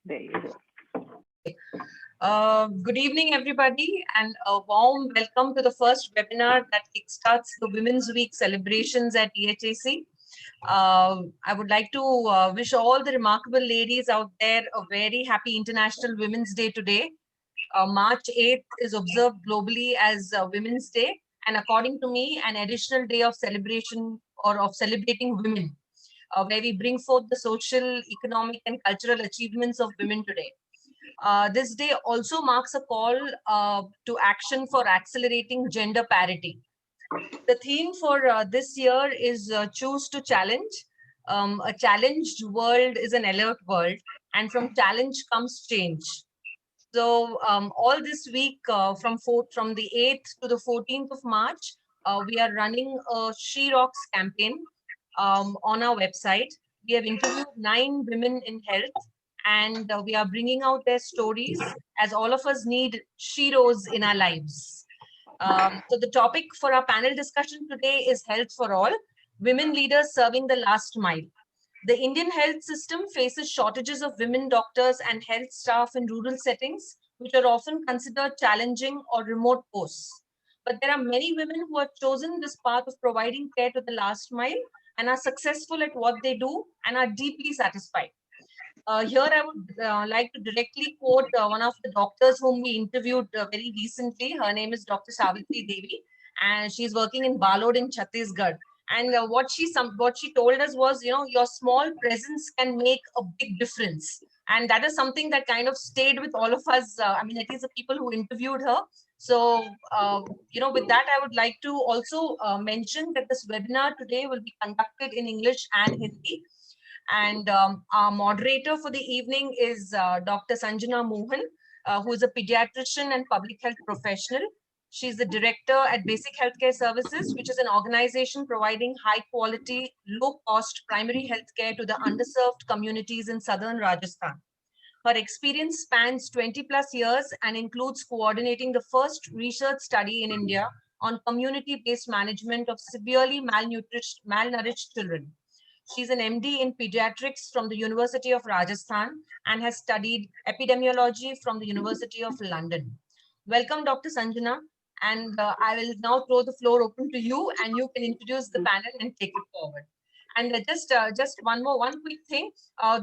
There you go. Good evening, everybody, and a warm welcome to the first webinar that kickstarts the Women's Week celebrations at EHAC. I would like to wish all the remarkable ladies out there a very happy International Women's Day today. March 8th is observed globally as Women's Day, and according to me, an additional day of celebration or of celebrating women, where we bring forth the social, economic, and cultural achievements of women today. This day also marks a call to action for accelerating gender parity. The theme for this year is Choose to Challenge. A challenged world is an alert world, and from challenge comes change. So all this week, from the 8th to the 14th of March, we are running a She Rocks campaign on our website. We have interviewed 9 women in health, and we are bringing out their stories, as all of us need sheroes in our lives. So the topic for our panel discussion today is Health for All, Women Leaders Serving the Last Mile. The Indian health system faces shortages of women doctors and health staff in rural settings, which are often considered challenging or remote posts. But there are many women who have chosen this path of providing care to the last mile and are successful at what they do and are deeply satisfied. Here, I would like to directly quote one of the doctors whom we interviewed very recently. Her name is Dr. Savitri Devi, and she's working in Balod in Chhattisgarh. And what she told us was, your small presence can make a big difference, and that is something that kind of stayed with all of us. I mean, at least the people who interviewed her. So, with that, I would like to also mention that this webinar today will be conducted in English and Hindi. And our moderator for the evening is Dr. Sanjana Mohan, who is a pediatrician and public health professional. She's the director at Basic Healthcare Services, which is an organization providing high quality, low cost primary healthcare to the underserved communities in southern Rajasthan. Her experience spans 20 plus years and includes coordinating the first research study in India on community-based management of severely malnourished children. She's an MD in pediatrics from the University of Rajasthan and has studied epidemiology from the University of London. Welcome, Dr. Sanjana. And I will now throw the floor open to you, and you can introduce the panel and take it forward. And just one quick thing.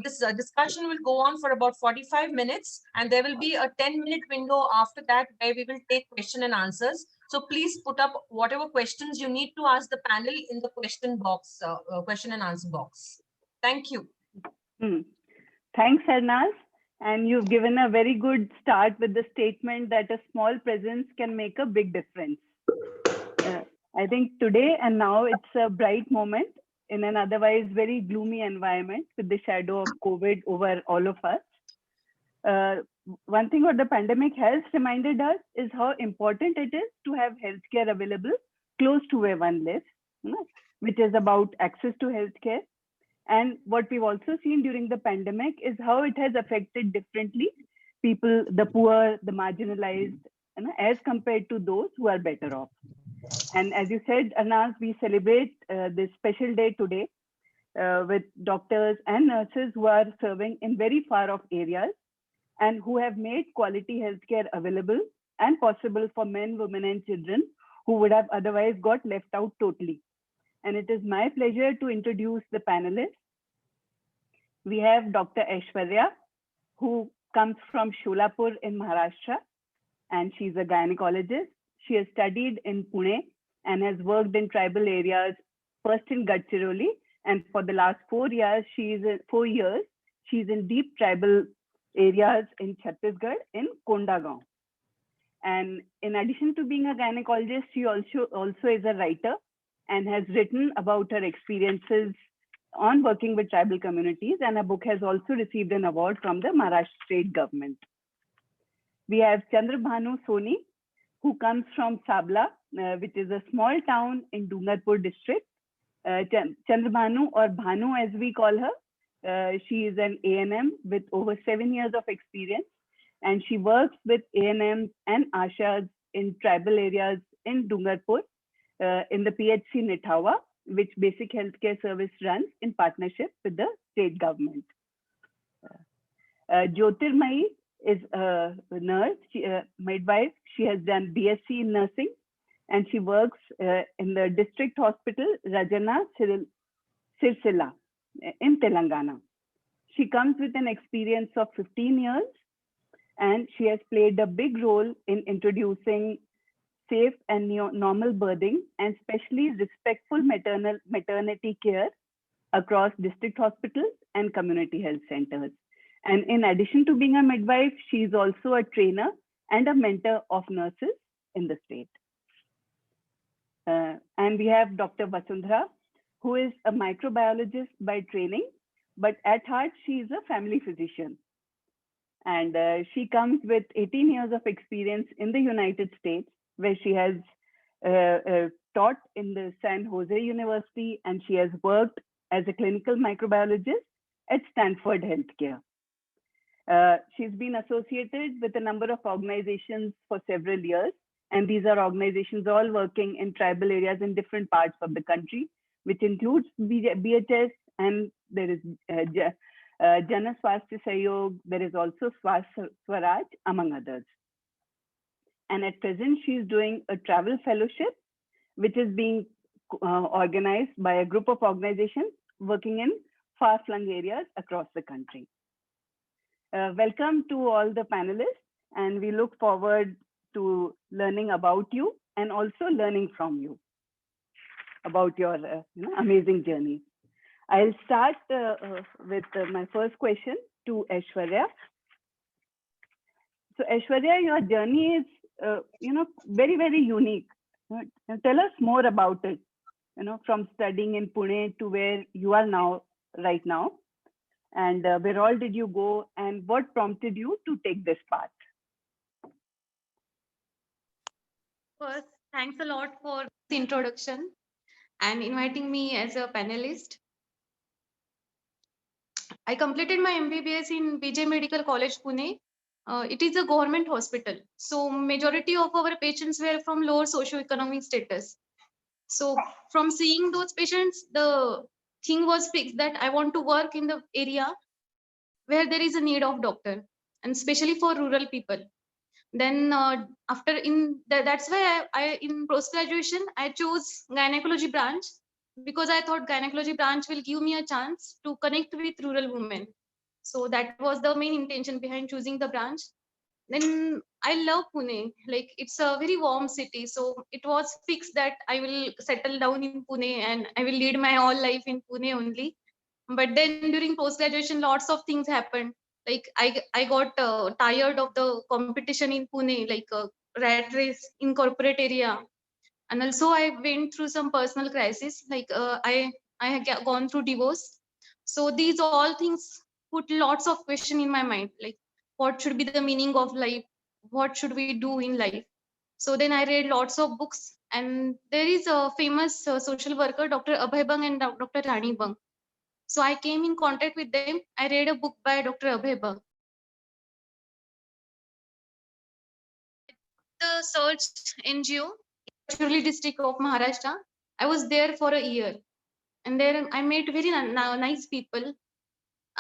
This discussion will go on for about 45 minutes, and there will be a 10-minute window after that where we will take question and answers. So please put up whatever questions you need to ask the panel in the question and answer box. Thank you. Thanks, Hernaz. And you've given a very good start with the statement that a small presence can make a big difference. I think today and now it's a bright moment in an otherwise very gloomy environment with the shadow of COVID over all of us. One thing what the pandemic has reminded us is how important it is to have healthcare available close to where one lives, which is about access to healthcare. And what we've also seen during the pandemic is how it has affected differently people, the poor, the marginalized, as compared to those who are better off. And as you said, Anas, we celebrate this special day today with doctors and nurses who are serving in very far off areas and who have made quality healthcare available and possible for men, women, and children who would have otherwise got left out totally. And it is my pleasure to introduce the panelists. We have Dr. Aishwarya, who comes from Sholapur in Maharashtra, and she's a gynecologist. She has studied in Pune and has worked in tribal areas, first in Gadchiroli, and for the last 4 years, she's in deep tribal areas in Chhattisgarh in Kondagaon. And in addition to being a gynecologist, she also is a writer and has written about her experiences on working with tribal communities, and her book has also received an award from the Maharashtra state government. We have Chandrabhanu Soni, who comes from Sabla, which is a small town in Dungarpur district. Chandrabhanu, or Bhanu as we call her, she is an ANM with over 7 years of experience, and she works with ANMs and ASHAs in tribal areas in Dungarpur, in the PHC Nithawa, which Basic Healthcare Service runs in partnership with the state government. Jyotirmayi is a nurse, midwife. She has done BSc in nursing, and she works in the district hospital Rajana Sirsila in Telangana. She comes with an experience of 15 years, and she has played a big role in introducing safe and normal birthing and especially respectful maternity care across district hospitals and community health centers. And in addition to being a midwife, she is also a trainer and a mentor of nurses in the state. And we have Dr. Vasundhara, who is a microbiologist by training, but at heart, she is a family physician. And she comes with 18 years of experience in the United States, where she has taught in the San Jose University, and she has worked as a clinical microbiologist at Stanford Healthcare. She's been associated with a number of organizations for several years, and these are organizations all working in tribal areas in different parts of the country, which includes BHS, and there is Jana Swasthya Sahyog, there is also Swaraj, among others. And at present, she is doing a travel fellowship, which is being organized by a group of organizations working in far-flung areas across the country. Welcome to all the panelists, and we look forward to learning about you and also learning from you about your amazing journey. I'll start with my first question to Aishwarya. So Aishwarya, your journey is very, very unique. Tell us more about it, from studying in Pune to where you are now, right now. And where all did you go, and what prompted you to take this path? First, thanks a lot for the introduction and inviting me as a panelist. I completed my MBBS in Vijay Medical College, Pune. It is a government hospital. So majority of our patients were from lower socioeconomic status. So from seeing those patients, the thing was fixed that I want to work in the area where there is a need of doctor, and especially for rural people. Then that's why I in post graduation I chose gynecology branch, because I thought gynecology branch will give me a chance to connect with rural women. So that was the main intention behind choosing the branch. Then I love Pune, like it's a very warm city. So it was fixed that I will settle down in Pune and I will lead my whole life in Pune only. But then during post graduation, lots of things happened. Like I got tired of the competition in Pune, like rat race in corporate area, and also I went through some personal crisis. Like I had gone through divorce. So these all things put lots of question in my mind, like what should be the meaning of life, what should we do in life. So then I read lots of books, and there is a famous social worker, Dr. Abhay Bang and Dr. Rani Bang. So I came in contact with them. I read a book by Dr. Abhay Bang. The Search NGO, Gadchiroli district of Maharashtra. I was there for a year, and there I met very nice people.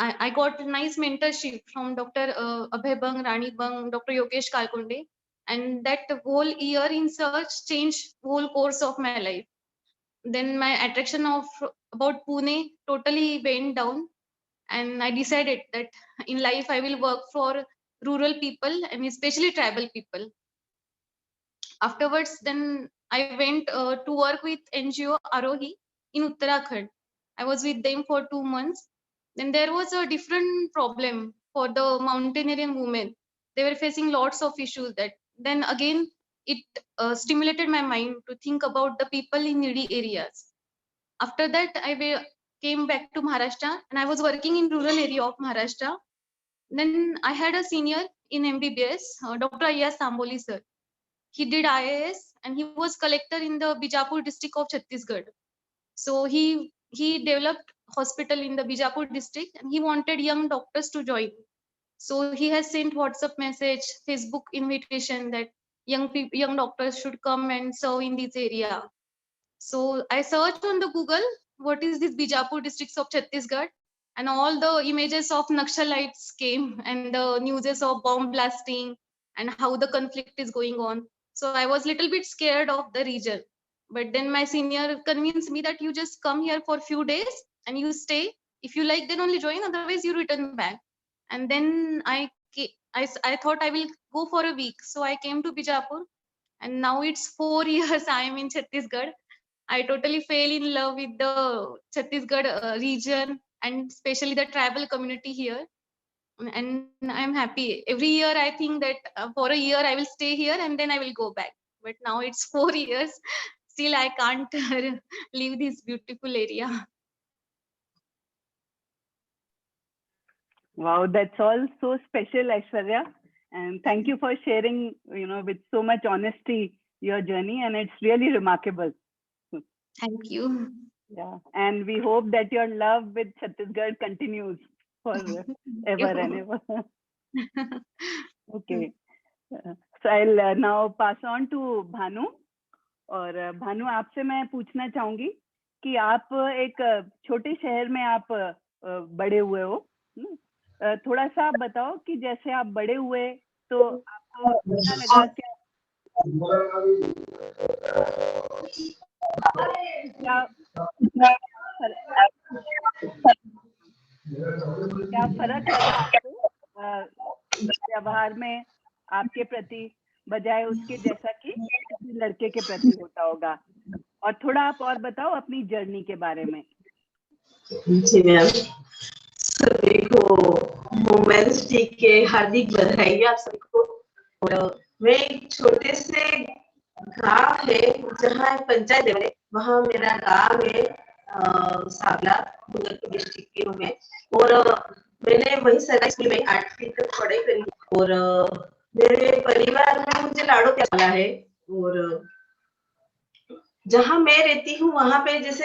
I got nice mentorship from Dr. Abhay Bang, Rani Bang, Dr. Yogesh Kalkonde, and that whole year in search changed whole course of my life. Then my attraction of about Pune totally went down, and I decided that in life I will work for rural people and especially tribal people. Afterwards, then I went to work with NGO Arohi in Uttarakhand. I was with them for 2 months. Then there was a different problem for the mountaineering women. They were facing lots of issues. That then again it stimulated my mind to think about the people in needy areas. After that, came back to Maharashtra, and I was working in rural area of Maharashtra. Then I had a senior in MBBS, Dr. Ayaz Samboli sir. He did IAS, and he was collector in the Bijapur district of Chhattisgarh. So he developed hospital in the Bijapur district, and he wanted young doctors to join. So he has sent WhatsApp message, Facebook invitation that young doctors should come and serve in this area. So I searched on the Google, what is this Bijapur districts of Chhattisgarh? and all the images of Naxalites came, and the newses of bomb blasting and how the conflict is going on. So I was little bit scared of the region. But then my senior convinced me that you just come here for a few days and you stay. If you like, then only join. Otherwise, you return back. And then I thought I will go for a week. So I came to Bijapur, and now it's 4 years I am in Chhattisgarh. I totally fell in love with the Chhattisgarh region, and especially the tribal community here. And I'm happy. Every year I think that for a year I will stay here and then I will go back. But now it's 4 years. Still I can't leave this beautiful area. Wow, that's all so special, Aishwarya. And thank you for sharing, with so much honesty your journey, and it's really remarkable. Thank you. Yeah, and we hope that your love with Chhattisgarh continues for ever and ever. Okay. So I'll now pass on to Bhanu. और भानु, आपसे मैं पूछना चाहूंगी कि आप एक छोटे शहर में आप बड़े हुए हो, थोड़ा सा आप बताओ कि जैसे आप बड़े हुए तो आपको क्या लगा, क्या फर्क लगा आपको व्यवहार में आपके प्रति, बजाय उसके जैसा कि किसी लड़के के प्रति होता होगा? और थोड़ा आप और बताओ अपनी जर्नी के बारे में। जी मैम, सभी को वुमेन्स डे के हार्दिक बधाई आप सबको। और मैं एक छोटे से गांव है जहाँ पंचायत है, वहाँ मेरा गांव है सावला, डूंगरपुर डिस्ट्रिक्ट की हूँ मैं। और मैंने वही सरकारी स्कूल में 8वीं तक पढ़ाई करी। और मेरे परिवार में मुझे लाड़ो प्यार मिला है। और जहाँ मैं रहती हूँ वहाँ पे जैसे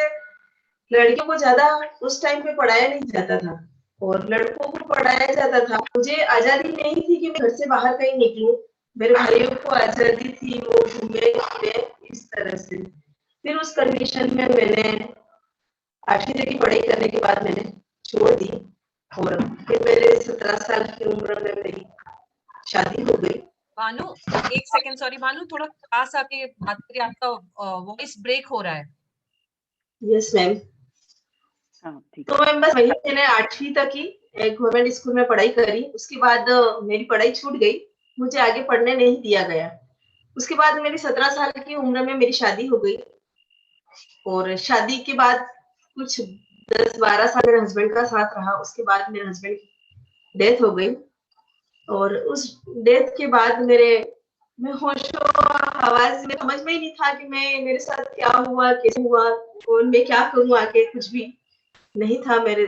लड़कियों को ज्यादा उस टाइम पे पढ़ाया नहीं जाता था और लड़कों को पढ़ाया जाता था। मुझे आजादी नहीं थी कि मैं घर से बाहर कहीं निकलूं। मेरे भाइयों को आजादी थी, वो घूमे फिरे इस तरह से। फिर उस कंडीशन में मैंने 8वीं तक की पढ़ाई करने के बाद मैंने छोड़ दी। और फिर मेरे 17 साल की उम्र में मेरी शादी हो गई। भानु, एक सेकंड, सॉरी भानु, थोड़ा पास आके बात करिए, आपका वॉइस ब्रेक हो रहा है। Yes ma'am. तो मैम बस वही मैंने 8वीं तक की एक गवर्नमेंट स्कूल में पढ़ाई करी। उसके बाद मेरी पढ़ाई छूट गई, मुझे आगे पढ़ने नहीं दिया गया। उसके बाद मेरी 17 साल की उम्र में मेरी शादी हो गई। और शादी के बाद कुछ 10-12 साल मेरे हस्बैंड का साथ रहा। उसके बाद मेरे हस्बैंड की डेथ हो गई। और उस डेथ के बाद मैं होशो हवास में समझ में ही नहीं था कि मेरे साथ क्या हुआ, कैसे हुआ और मैं क्या करूं आगे, कुछ भी नहीं था मेरे।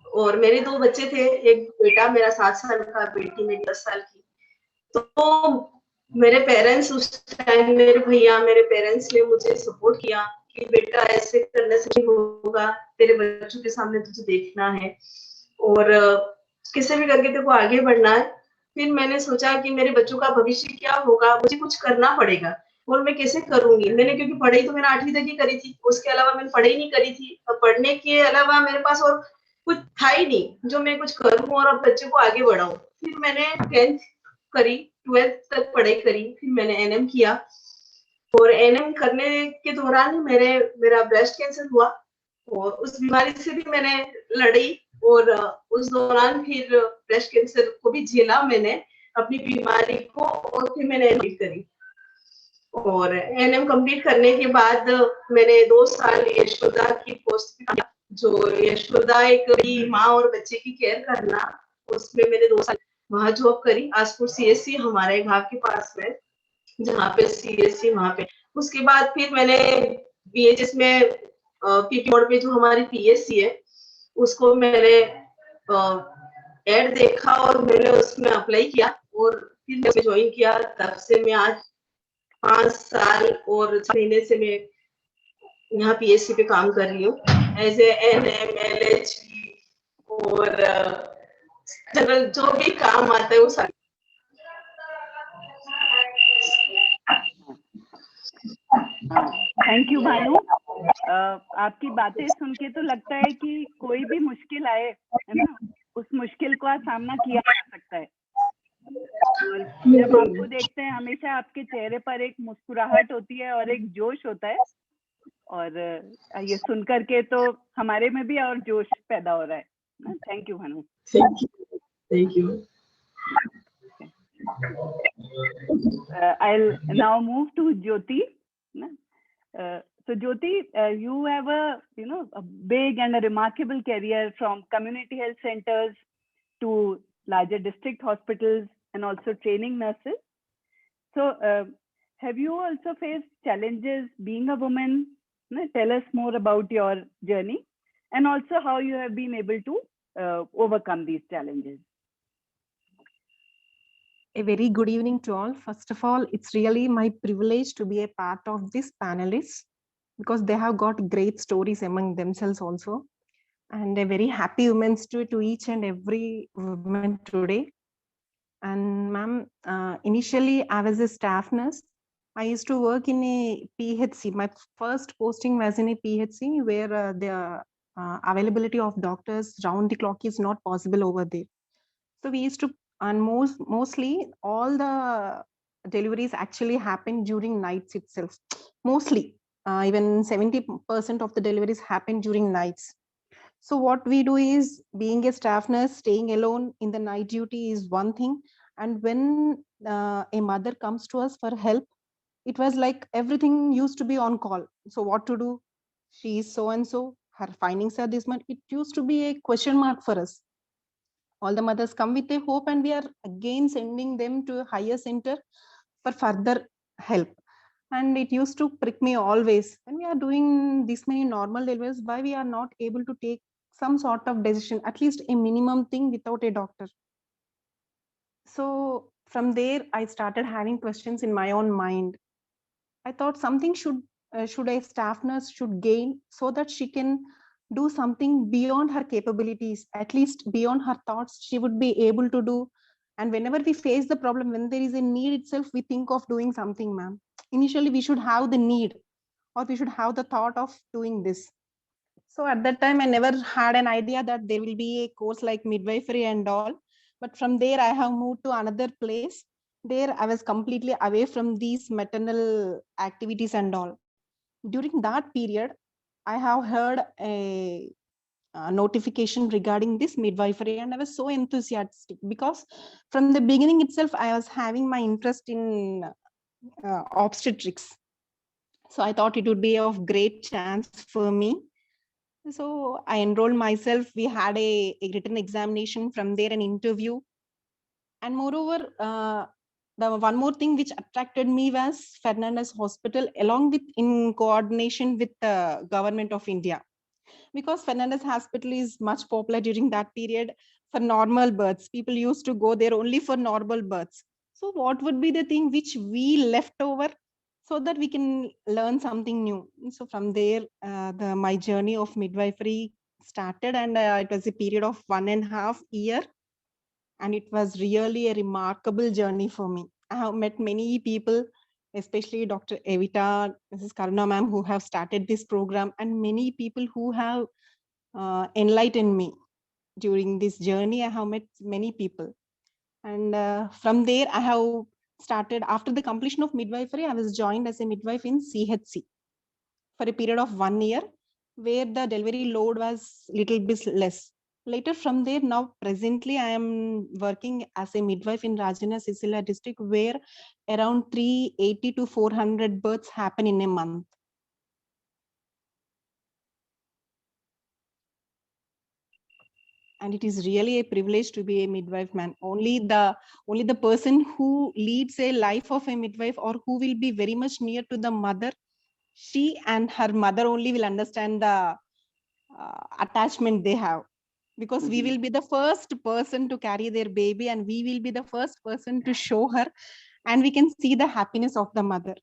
और मेरे 2 बच्चे थे, एक बेटा मेरा 7 साल का, बेटी मेरी 10 साल की। तो मेरे पेरेंट्स उस टाइम, मेरे भैया, मेरे पेरेंट्स ने मुझे सपोर्ट किया कि बेटा ऐसे करने से नहीं होगा, तेरे बच्चों के सामने तुझे देखना है और किसी भी करके तेरे को आगे बढ़ना है। फिर मैंने सोचा कि मेरे बच्चों का भविष्य क्या होगा, मुझे कुछ करना पड़ेगा और मैं कैसे करूंगी। मैंने, क्योंकि पढ़ाई तो मैंने 8वीं तक ही करी थी, उसके अलावा मैंने पढ़ाई नहीं करी थी। और पढ़ने के अलावा मेरे पास और कुछ था ही नहीं जो मैं कुछ करूं और अब बच्चे को आगे बढ़ाऊं। फिर मैंने 10th करी, 12th तक पढ़ाई करी, फिर मैंने NM किया। और NM करने के दौरान मेरा ब्रेस्ट कैंसर हुआ और उस बीमारी से भी मैंने लड़ी। और उस दौरान फिर ब्रेस्ट कैंसर को भी झेला मैंने, अपनी बीमारी को। और फिर मैंने NM करी। और NM कंप्लीट करने के बाद मैंने 2 साल यशोदा की पोस्ट किया, जो यशोदा एक माँ और बच्चे की केयर करना, उसमें मैंने 2 साल वहां जॉब करी। आसपुर CSC हमारे गांव के पास में, जहाँ पे CSC वहां पे। उसके बाद फिर मैंने BHS में PP मोड पे जो हमारी PSC है उसको मैंने एड देखा और मैंने उसमें अप्लाई किया और फिर मैं ज्वाइन किया। तब से मैं आज 5 साल और 6 महीने से मैं यहाँ PSC पे काम कर रही हूँ एज ए NM, LHD और जनरल जो भी काम आता है वो सारे। Thank you Bhanu. आपकी बातें सुन के तो लगता है कि कोई भी मुश्किल आए, है ना, उस मुश्किल का सामना किया जा सकता है। और जब आपको देखते हैं हमेशा आपके चेहरे पर एक मुस्कुराहट होती है और एक जोश होता है, और ये सुन करके तो हमारे में भी और जोश पैदा हो रहा है। Thank you Bhanu. Thank you. I'll now move to Jyoti. So Jyoti, you have a big and a remarkable career from community health centers to larger district hospitals and also training nurses. So have you also faced challenges being a woman? Tell us more about your journey and also how you have been able to overcome these challenges. A very good evening to all. First of all, it's really my privilege to be a part of this panelists because they have got great stories among themselves also. And a very Happy Women's Day to each and every woman today. And ma'am, initially I was a staff nurse. I used to work in a PHC. My first posting was in a PHC where the availability of doctors round the clock is not possible over there. So we used to, and mostly all the deliveries actually happen during nights itself. Mostly, even 70% of the deliveries happen during nights. So what we do is, being a staff nurse, staying alone in the night duty is one thing. And when a mother comes to us for help, it was like everything used to be on call. So what to do? She is so and so, her findings are this much. It used to be a question mark for us. All the mothers come with a hope and we are again sending them to a higher center for further help. And it used to prick me always, when we are doing this many normal deliveries, why we are not able to take some sort of decision, at least a minimum thing without a doctor. So from there, I started having questions in my own mind. I thought something should a staff nurse should gain so that she can do something beyond her capabilities, at least beyond her thoughts, she would be able to do. And whenever we face the problem, when there is a need itself, we think of doing something, ma'am. Initially, we should have the need, or we should have the thought of doing this. So at that time, I never had an idea that there will be a course like midwifery and all. But from there, I have moved to another place. There, I was completely away from these maternal activities and all. During that period, I have heard a notification regarding this midwifery, and I was so enthusiastic because from the beginning itself, I was having my interest in obstetrics. So I thought it would be of great chance for me. So I enrolled myself. We had a written examination, from there an interview. And moreover, the one more thing which attracted me was Fernandez Hospital, along with in coordination with the government of India. Because Fernandez Hospital is much popular during that period for normal births. People used to go there only for normal births. So what would be the thing which we left over so that we can learn something new? So from there, my journey of midwifery started, and it was a period of 1.5 years. And it was really a remarkable journey for me. I have met many people, especially Dr. Evita, Mrs. Karuna ma'am, who have started this program, and many people who have enlightened me during this journey. I have met many people. And from there, I have started, after the completion of midwifery, I was joined as a midwife in CHC for a period of 1 year, where the delivery load was little bit less. Later from there, now presently I am working as a midwife in Rajana Sisila district, where around 380 to 400 births happen in a month. And it is really a privilege to be a midwife, man. Only the person who leads a life of a midwife, or who will be very much near to the mother, she and her mother only will understand the attachment they have. Because we will be the first person to carry their baby, and we will be the first person to show her, and we can see the happiness of the mother.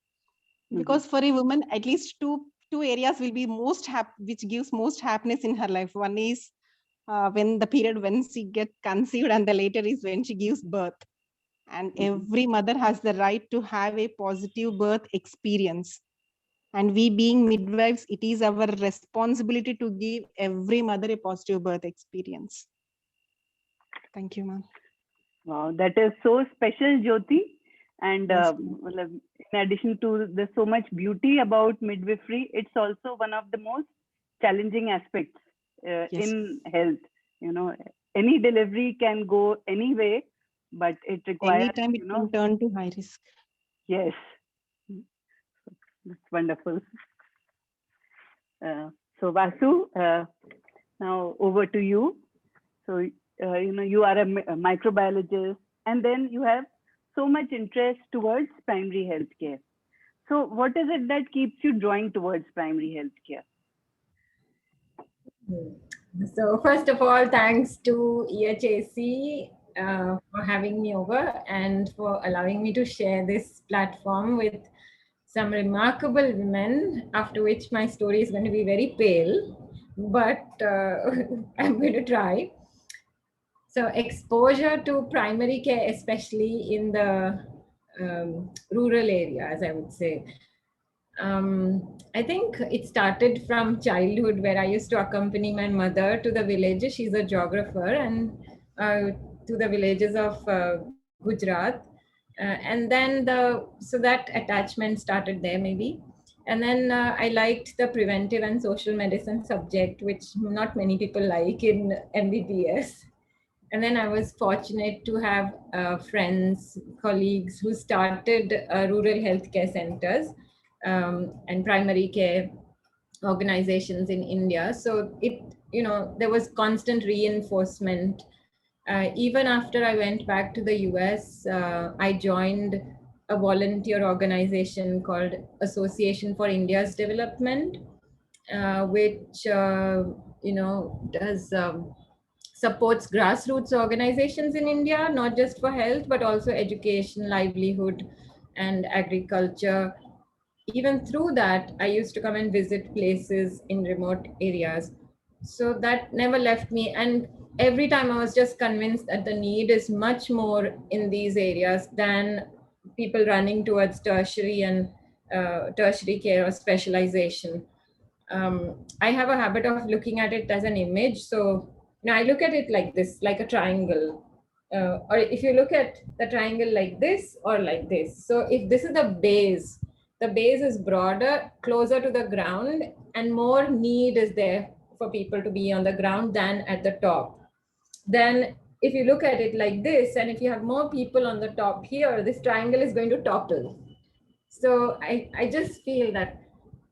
Because for a woman, at least two areas will be most which gives most happiness in her life. One is when the period when she gets conceived, and the later is when she gives birth. And every mother has the right to have a positive birth experience. And we being midwives, it is our responsibility to give every mother a positive birth experience. Thank you, ma'am. Wow, that is so special, Jyoti. And Yes, in addition to the so much beauty about midwifery, it's also one of the most challenging aspects Yes. in health. You know, any delivery can go any way, but it requires, Anytime it you know, can turn to high risk. yes, that's wonderful. So Vasu, now over to you. So, you know, you are a microbiologist, and then you have so much interest towards primary healthcare. So what is it that keeps you drawing towards primary healthcare? So first of all, thanks to EHAC for having me over and for allowing me to share this platform with some remarkable women, after which my story is going to be very pale, but I'm going to try. So exposure to primary care, especially in the rural areas, I would say. I think it started from childhood, where I used to accompany my mother to the villages. She's a geographer, and to the villages of Gujarat. And then so that attachment started there maybe. And then I liked the preventive and social medicine subject, which not many people like in MBBS. And then I was fortunate to have friends, colleagues who started rural healthcare centers and primary care organizations in India. So there was constant reinforcement. Even after I went back to the US, I joined a volunteer organization called Association for India's Development, which does supports grassroots organizations in India, not just for health, but also education, livelihood, and agriculture. Even through that, I used to come and visit places in remote areas. So that never left me. And every time I was just convinced that the need is much more in these areas than people running towards tertiary and tertiary care or specialization. I have a habit of looking at it as an image. So now I look at it like this, like a triangle. Or if you look at the triangle like this or like this. So if this is the base is broader, closer to the ground, and more need is there for people to be on the ground than at the top. Then if you look at it like this, and if you have more people on the top here, this triangle is going to topple. So I just feel that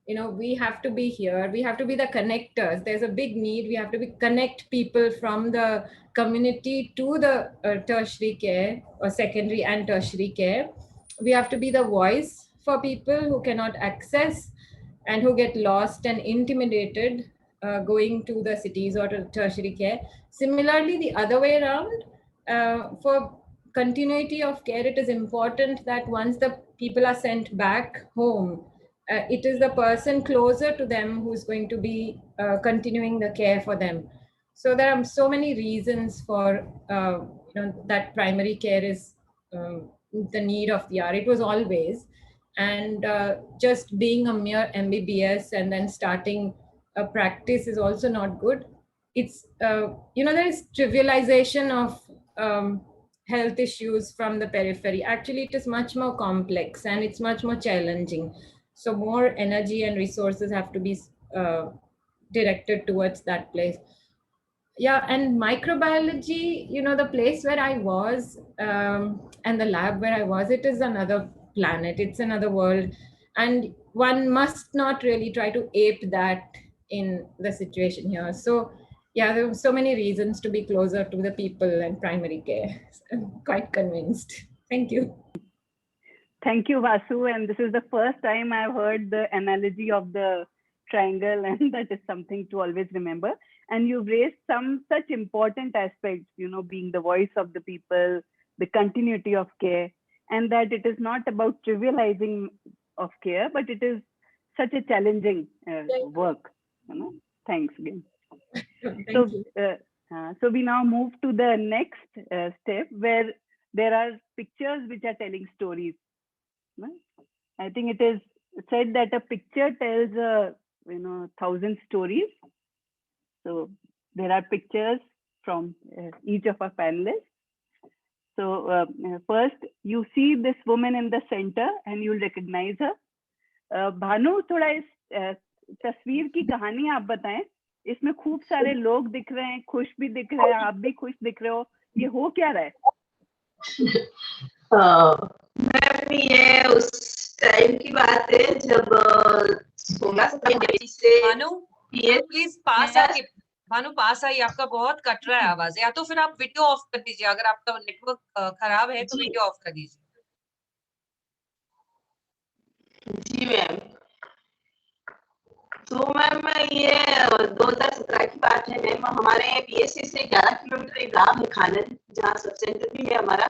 we have to be here, we have to be the connectors. There's a big need, we have to connect people from the community to the tertiary care or secondary and tertiary care. We have to be the voice for people who cannot access and who get lost and intimidated going to the cities or to tertiary care. Similarly, the other way around, for continuity of care, it is important that once the people are sent back home, it is the person closer to them who's going to be continuing the care for them. So there are so many reasons for that primary care is the need of the hour. It was always, and just being a mere MBBS and then starting a practice is also not good. It's there is trivialization of health issues from the periphery. Actually, it is much more complex and it's much more challenging. So more energy and resources have to be directed towards that place. Yeah, and microbiology, the place where I was and the lab where I was, it is another planet, it's another world. And one must not really try to ape that in the situation here. So yeah, there were so many reasons to be closer to the people and primary care. I'm quite convinced. Thank you. Thank you, Vasu. And this is the first time I've heard the analogy of the triangle, and that is something to always remember. And you've raised some such important aspects, being the voice of the people, the continuity of care, and that it is not about trivializing of care, but it is such a challenging work. Thanks again. So we now move to the next step, where there are pictures which are telling stories. I think it is said that a picture tells 1,000 stories. So there are pictures from each of our panelists. So first, you see this woman in the center and you'll recognize her. Bhanu, थोड़ा इस तस्वीर की कहानी आप बताएं. इसमें खूब सारे लोग दिख रहे हैं, खुश भी दिख रहे हैं, आप भी खुश दिख रहे हो. ये हो क्या रहा है? मैम, ये उस टाइम की बात है जब 16-17 से भानु, प्लीज पास आके, भानु पास आइए, आपका बहुत कट रहा है आवाज. या तो फिर आप वीडियो ऑफ कर दीजिए, अगर आपका नेटवर्क खराब है तो वीडियो ऑफ कर दीजिए. जी मैम. तो मैम, ये 2017 की बात है मैम. हमारे पीएससी से 11 किलोमीटर एक गांव है खानन, जहाँ सब सेंटर भी है हमारा.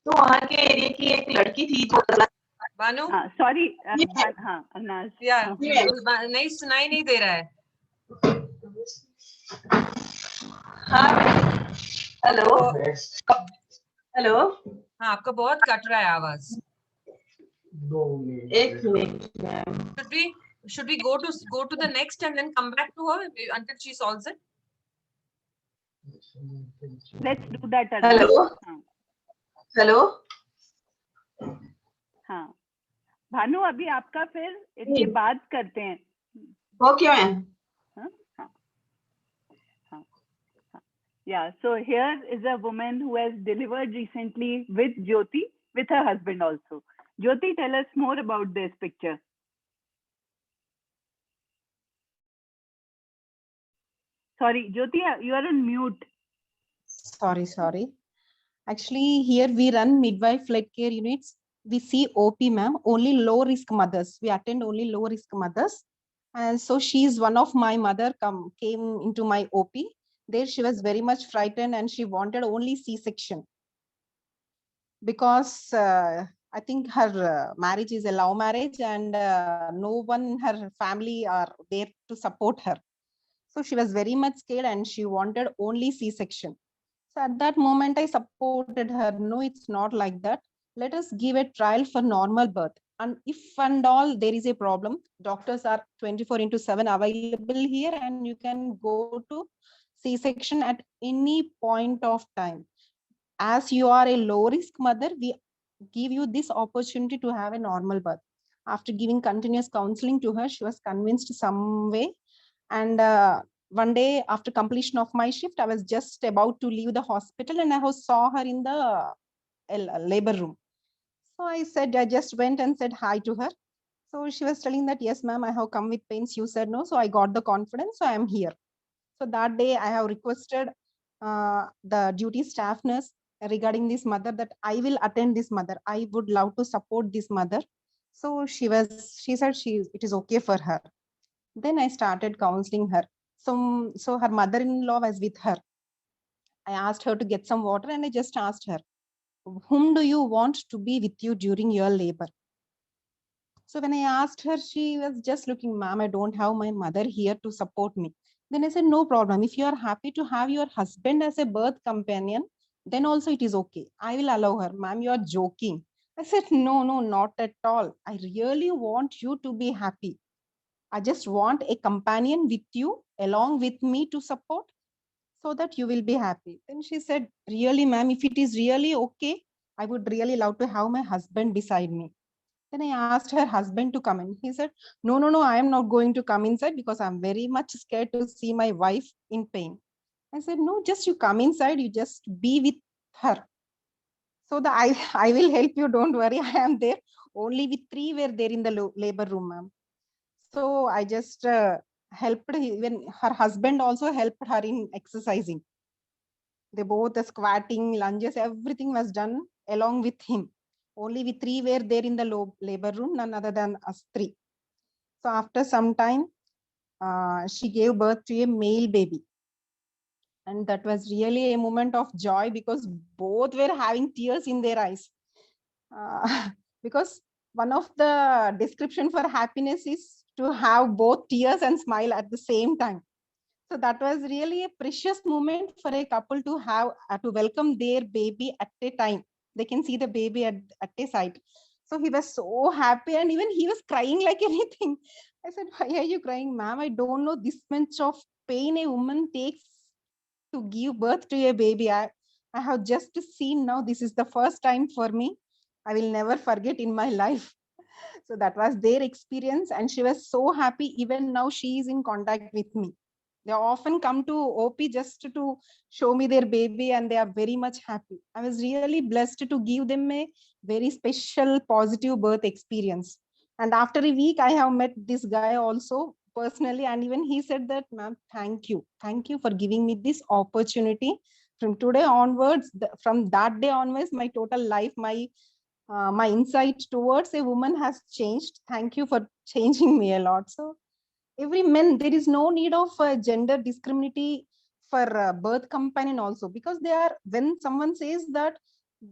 तो वहाँ के एरिया की एक लड़की थी जो भानु, सॉरी, हाँ अनाज, नहीं सुनाई नहीं दे रहा है. हाँ, हेलो हेलो. हाँ, आपका बहुत कट रहा है आवाज. 1 minute ma'am. Should we go to the next and then come back to her until she solves it? Let's do that. Hello hello. हाँ भानु, अभी आपका फिर इसके बाद करते हैं. Okay ma'am. Yeah, so here is a woman who has delivered recently with Jyoti, with her husband also. Jyoti, tell us more about this picture. Sorry, Jyoti, you are on mute. Sorry. Actually, here we run midwife led care units. We see OP, ma'am, only low risk mothers. We attend only low risk mothers. And so she is one of my mother came into my OP. There she was very much frightened and she wanted only C-section. Because I think her marriage is a love marriage and no one in her family are there to support her. So she was very much scared and she wanted only C-section. So at that moment, I supported her. No, it's not like that. Let us give a trial for normal birth. And if and all there is a problem, doctors are 24/7 available here and you can go to C-section at any point of time. As you are a low risk mother, we give you this opportunity to have a normal birth. After giving continuous counseling to her, she was convinced some way. And one day after completion of my shift, I was just about to leave the hospital and I saw her in the labor room. So I just went and said hi to her. So she was telling that, yes, ma'am, I have come with pains. You said no. So I got the confidence. So I am here. So that day I have requested the duty staff nurse regarding this mother that I will attend this mother. I would love to support this mother. So she said it is okay for her. Then I started counseling her. So her mother-in-law was with her. I asked her to get some water and I just asked her, whom do you want to be with you during your labor? So when I asked her, she was just looking, ma'am, I don't have my mother here to support me. Then I said, no problem. If you are happy to have your husband as a birth companion, then also it is okay. I will allow her. Ma'am, you are joking. I said, no, not at all. I really want you to be happy. I just want a companion with you, along with me to support, so that you will be happy. Then she said, really, ma'am, if it is really okay, I would really love to have my husband beside me. Then I asked her husband to come in. He said, no, I am not going to come inside because I'm very much scared to see my wife in pain. I said, no, just you come inside, you just be with her. So I will help you, don't worry, I am there. Only with 3 were there in the labor room, ma'am. So I just helped, even her husband also helped her in exercising. They both squatting, lunges, everything was done along with him. Only we 3 were there in the labor room, none other than us 3. So after some time, she gave birth to a male baby. And that was really a moment of joy because both were having tears in their eyes. Because one of the description for happiness is to have both tears and smile at the same time. So that was really a precious moment for a couple to have to welcome their baby at a time. They can see the baby at a site. So he was so happy, and even he was crying like anything. I said, why are you crying, ma'am? I don't know this much of pain a woman takes to give birth to a baby. I have just seen now. This is the first time for me. I will never forget in my life. So that was their experience, and she was so happy. Even now, she is in contact with me. They often come to OP just to show me their baby, and they are very much happy. I was really blessed to give them a very special positive birth experience. And after a week, I have met this guy also personally, and even he said that, ma'am, thank you for giving me this opportunity. From today onwards, from that day onwards, my total life, my insight towards a woman has changed. Thank you for changing me a lot. So every man, there is no need of gender discriminity for birth companion also, because they are, when someone says that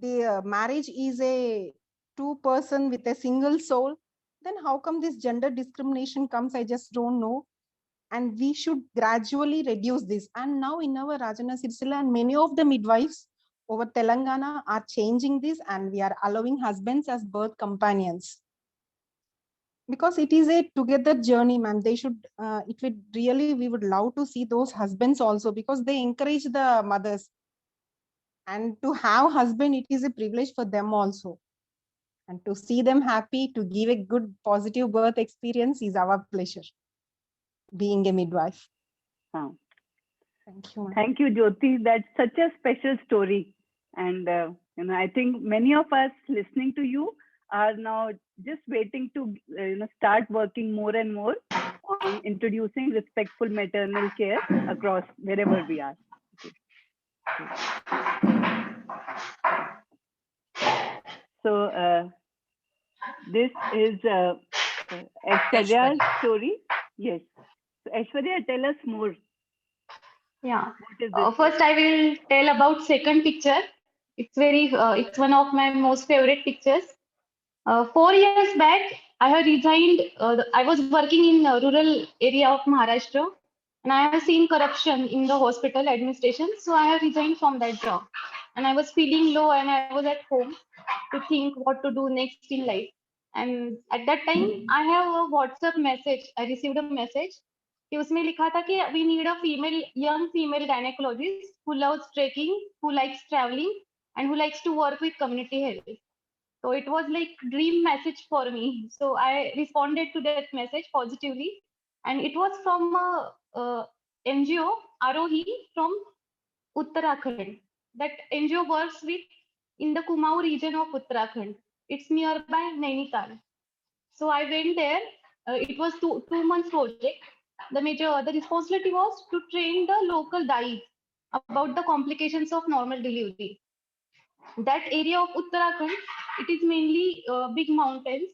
the marriage is a two person with a single soul, then how come this gender discrimination comes? I just don't know. And we should gradually reduce this. And now in our Rajana Sirsila, and many of the midwives over Telangana are changing this, and we are allowing husbands as birth companions, because it is a together journey, ma'am. They should, it would really, we would love to see those husbands also, because they encourage the mothers, and to have husband, it is a privilege for them also. And to see them happy, to give a good positive birth experience is our pleasure, being a midwife. Wow. Thank you, ma'am. Thank you, Jyoti. That's such a special story. And, I think many of us listening to you are now just waiting to, start working more and more on introducing respectful maternal care across wherever we are. So this is Aishwarya's story. Yes. So Aishwarya, tell us more. Yeah. What is this? First, I will tell about second picture. It's one of my most favorite pictures. 4 years back, I have resigned. I was working in a rural area of Maharashtra, and I have seen corruption in the hospital administration. So I have resigned from that job, and I was feeling low, and I was at home to think what to do next in life. And at that time, I have a WhatsApp message. I received a message. कि उसमें लिखा था कि we need a young female gynecologist who loves trekking, who likes traveling, and who likes to work with community health. So it was like dream message for me. So I responded to that message positively, and it was from a NGO Arohi from Uttarakhand. That NGO works with in the Kumaon region of Uttarakhand. It's nearby Nainital. So I went there. It was two months project. The responsibility was to train the local dais about the complications of normal delivery. That area of Uttarakhand, it is mainly big mountains,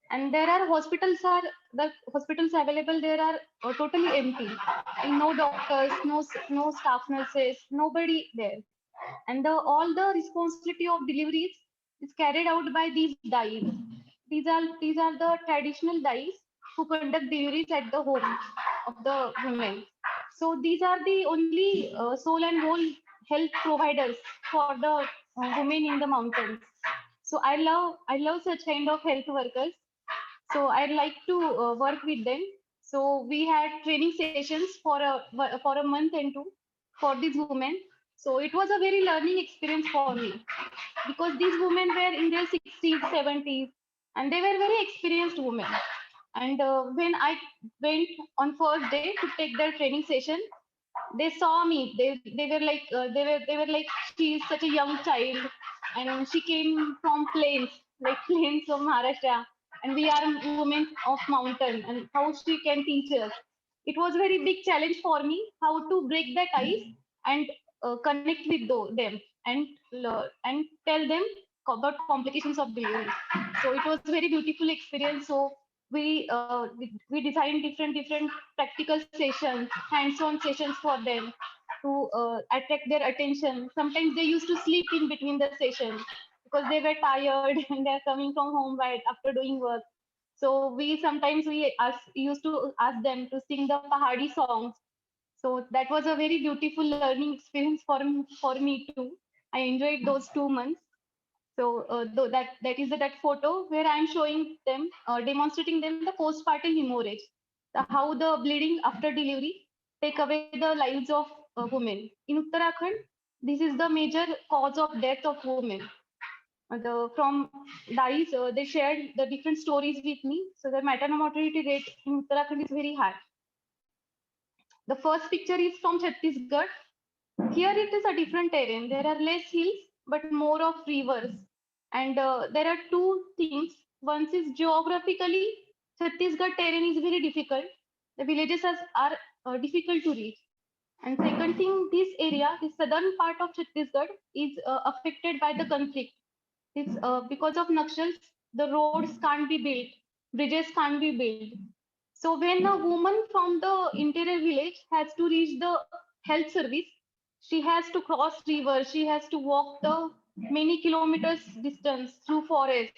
and there are the hospitals available there are totally empty, and no doctors, no staff nurses, nobody there, and all the responsibility of deliveries is carried out by these dais. These are the traditional dais who conduct deliveries at the home of the women. So these are the only soul and whole health providers for the women in the mountains. So I love such kind of health workers. So I'd like to work with them. So we had training sessions for a month and two for these women. So it was a very learning experience for me, because these women were in their 60s, 70s, and they were very experienced women. And when I went on first day to take their training session, they saw me. They were like she is such a young child, and she came from plains of Maharashtra, and we are women of mountain, and how she can teach us. It was very big challenge for me how to break that ice and connect with them and tell them about complications of delivery. So it was very beautiful experience. So we designed different practical sessions, hands-on sessions for them to attract their attention. Sometimes they used to sleep in between the sessions because they were tired and they're coming from home right after doing work. So used to ask them to sing the Pahadi songs. So that was a very beautiful learning experience for me too. I enjoyed those 2 months. So that is that photo where I'm showing them, demonstrating them the postpartum hemorrhage, how the bleeding after delivery take away the lives of women. In Uttarakhand, this is the major cause of death of women. From DICE, they shared the different stories with me. So the maternal mortality rate in Uttarakhand is very high. The first picture is from Chhattisgarh. Here it is a different terrain. There are less hills, but more of rivers. And there are two things. One is geographically, Chhattisgarh terrain is very difficult. The villages are difficult to reach. And second thing, this area, the southern part of Chhattisgarh is affected by the conflict. It's because of Naxals, the roads can't be built, bridges can't be built. So when a woman from the interior village has to reach the health service, she has to cross river, she has to walk the many kilometers distance through forest.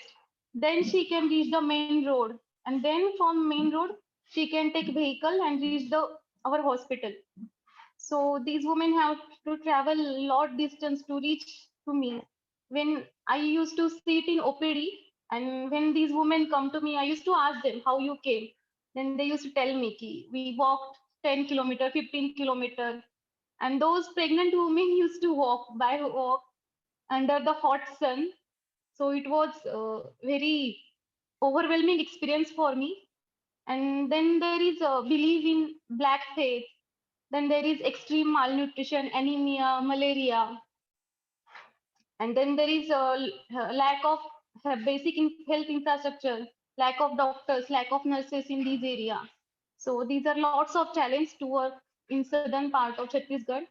Then she can reach the main road. And then from main road, she can take vehicle and reach the our hospital. So these women have to travel lot distance to reach to me. When I used to sit in OPD, and when these women come to me, I used to ask them how you came. Then they used to tell me ki we walked 10 kilometer, 15 kilometer, and those pregnant women used to walk under the hot sun. So it was a very overwhelming experience for me. And then there is a belief in black faith. Then there is extreme malnutrition, anemia, malaria. And then there is a lack of basic health infrastructure, lack of doctors, lack of nurses in these areas. So these are lots of challenges to work in southern part of Chhattisgarh.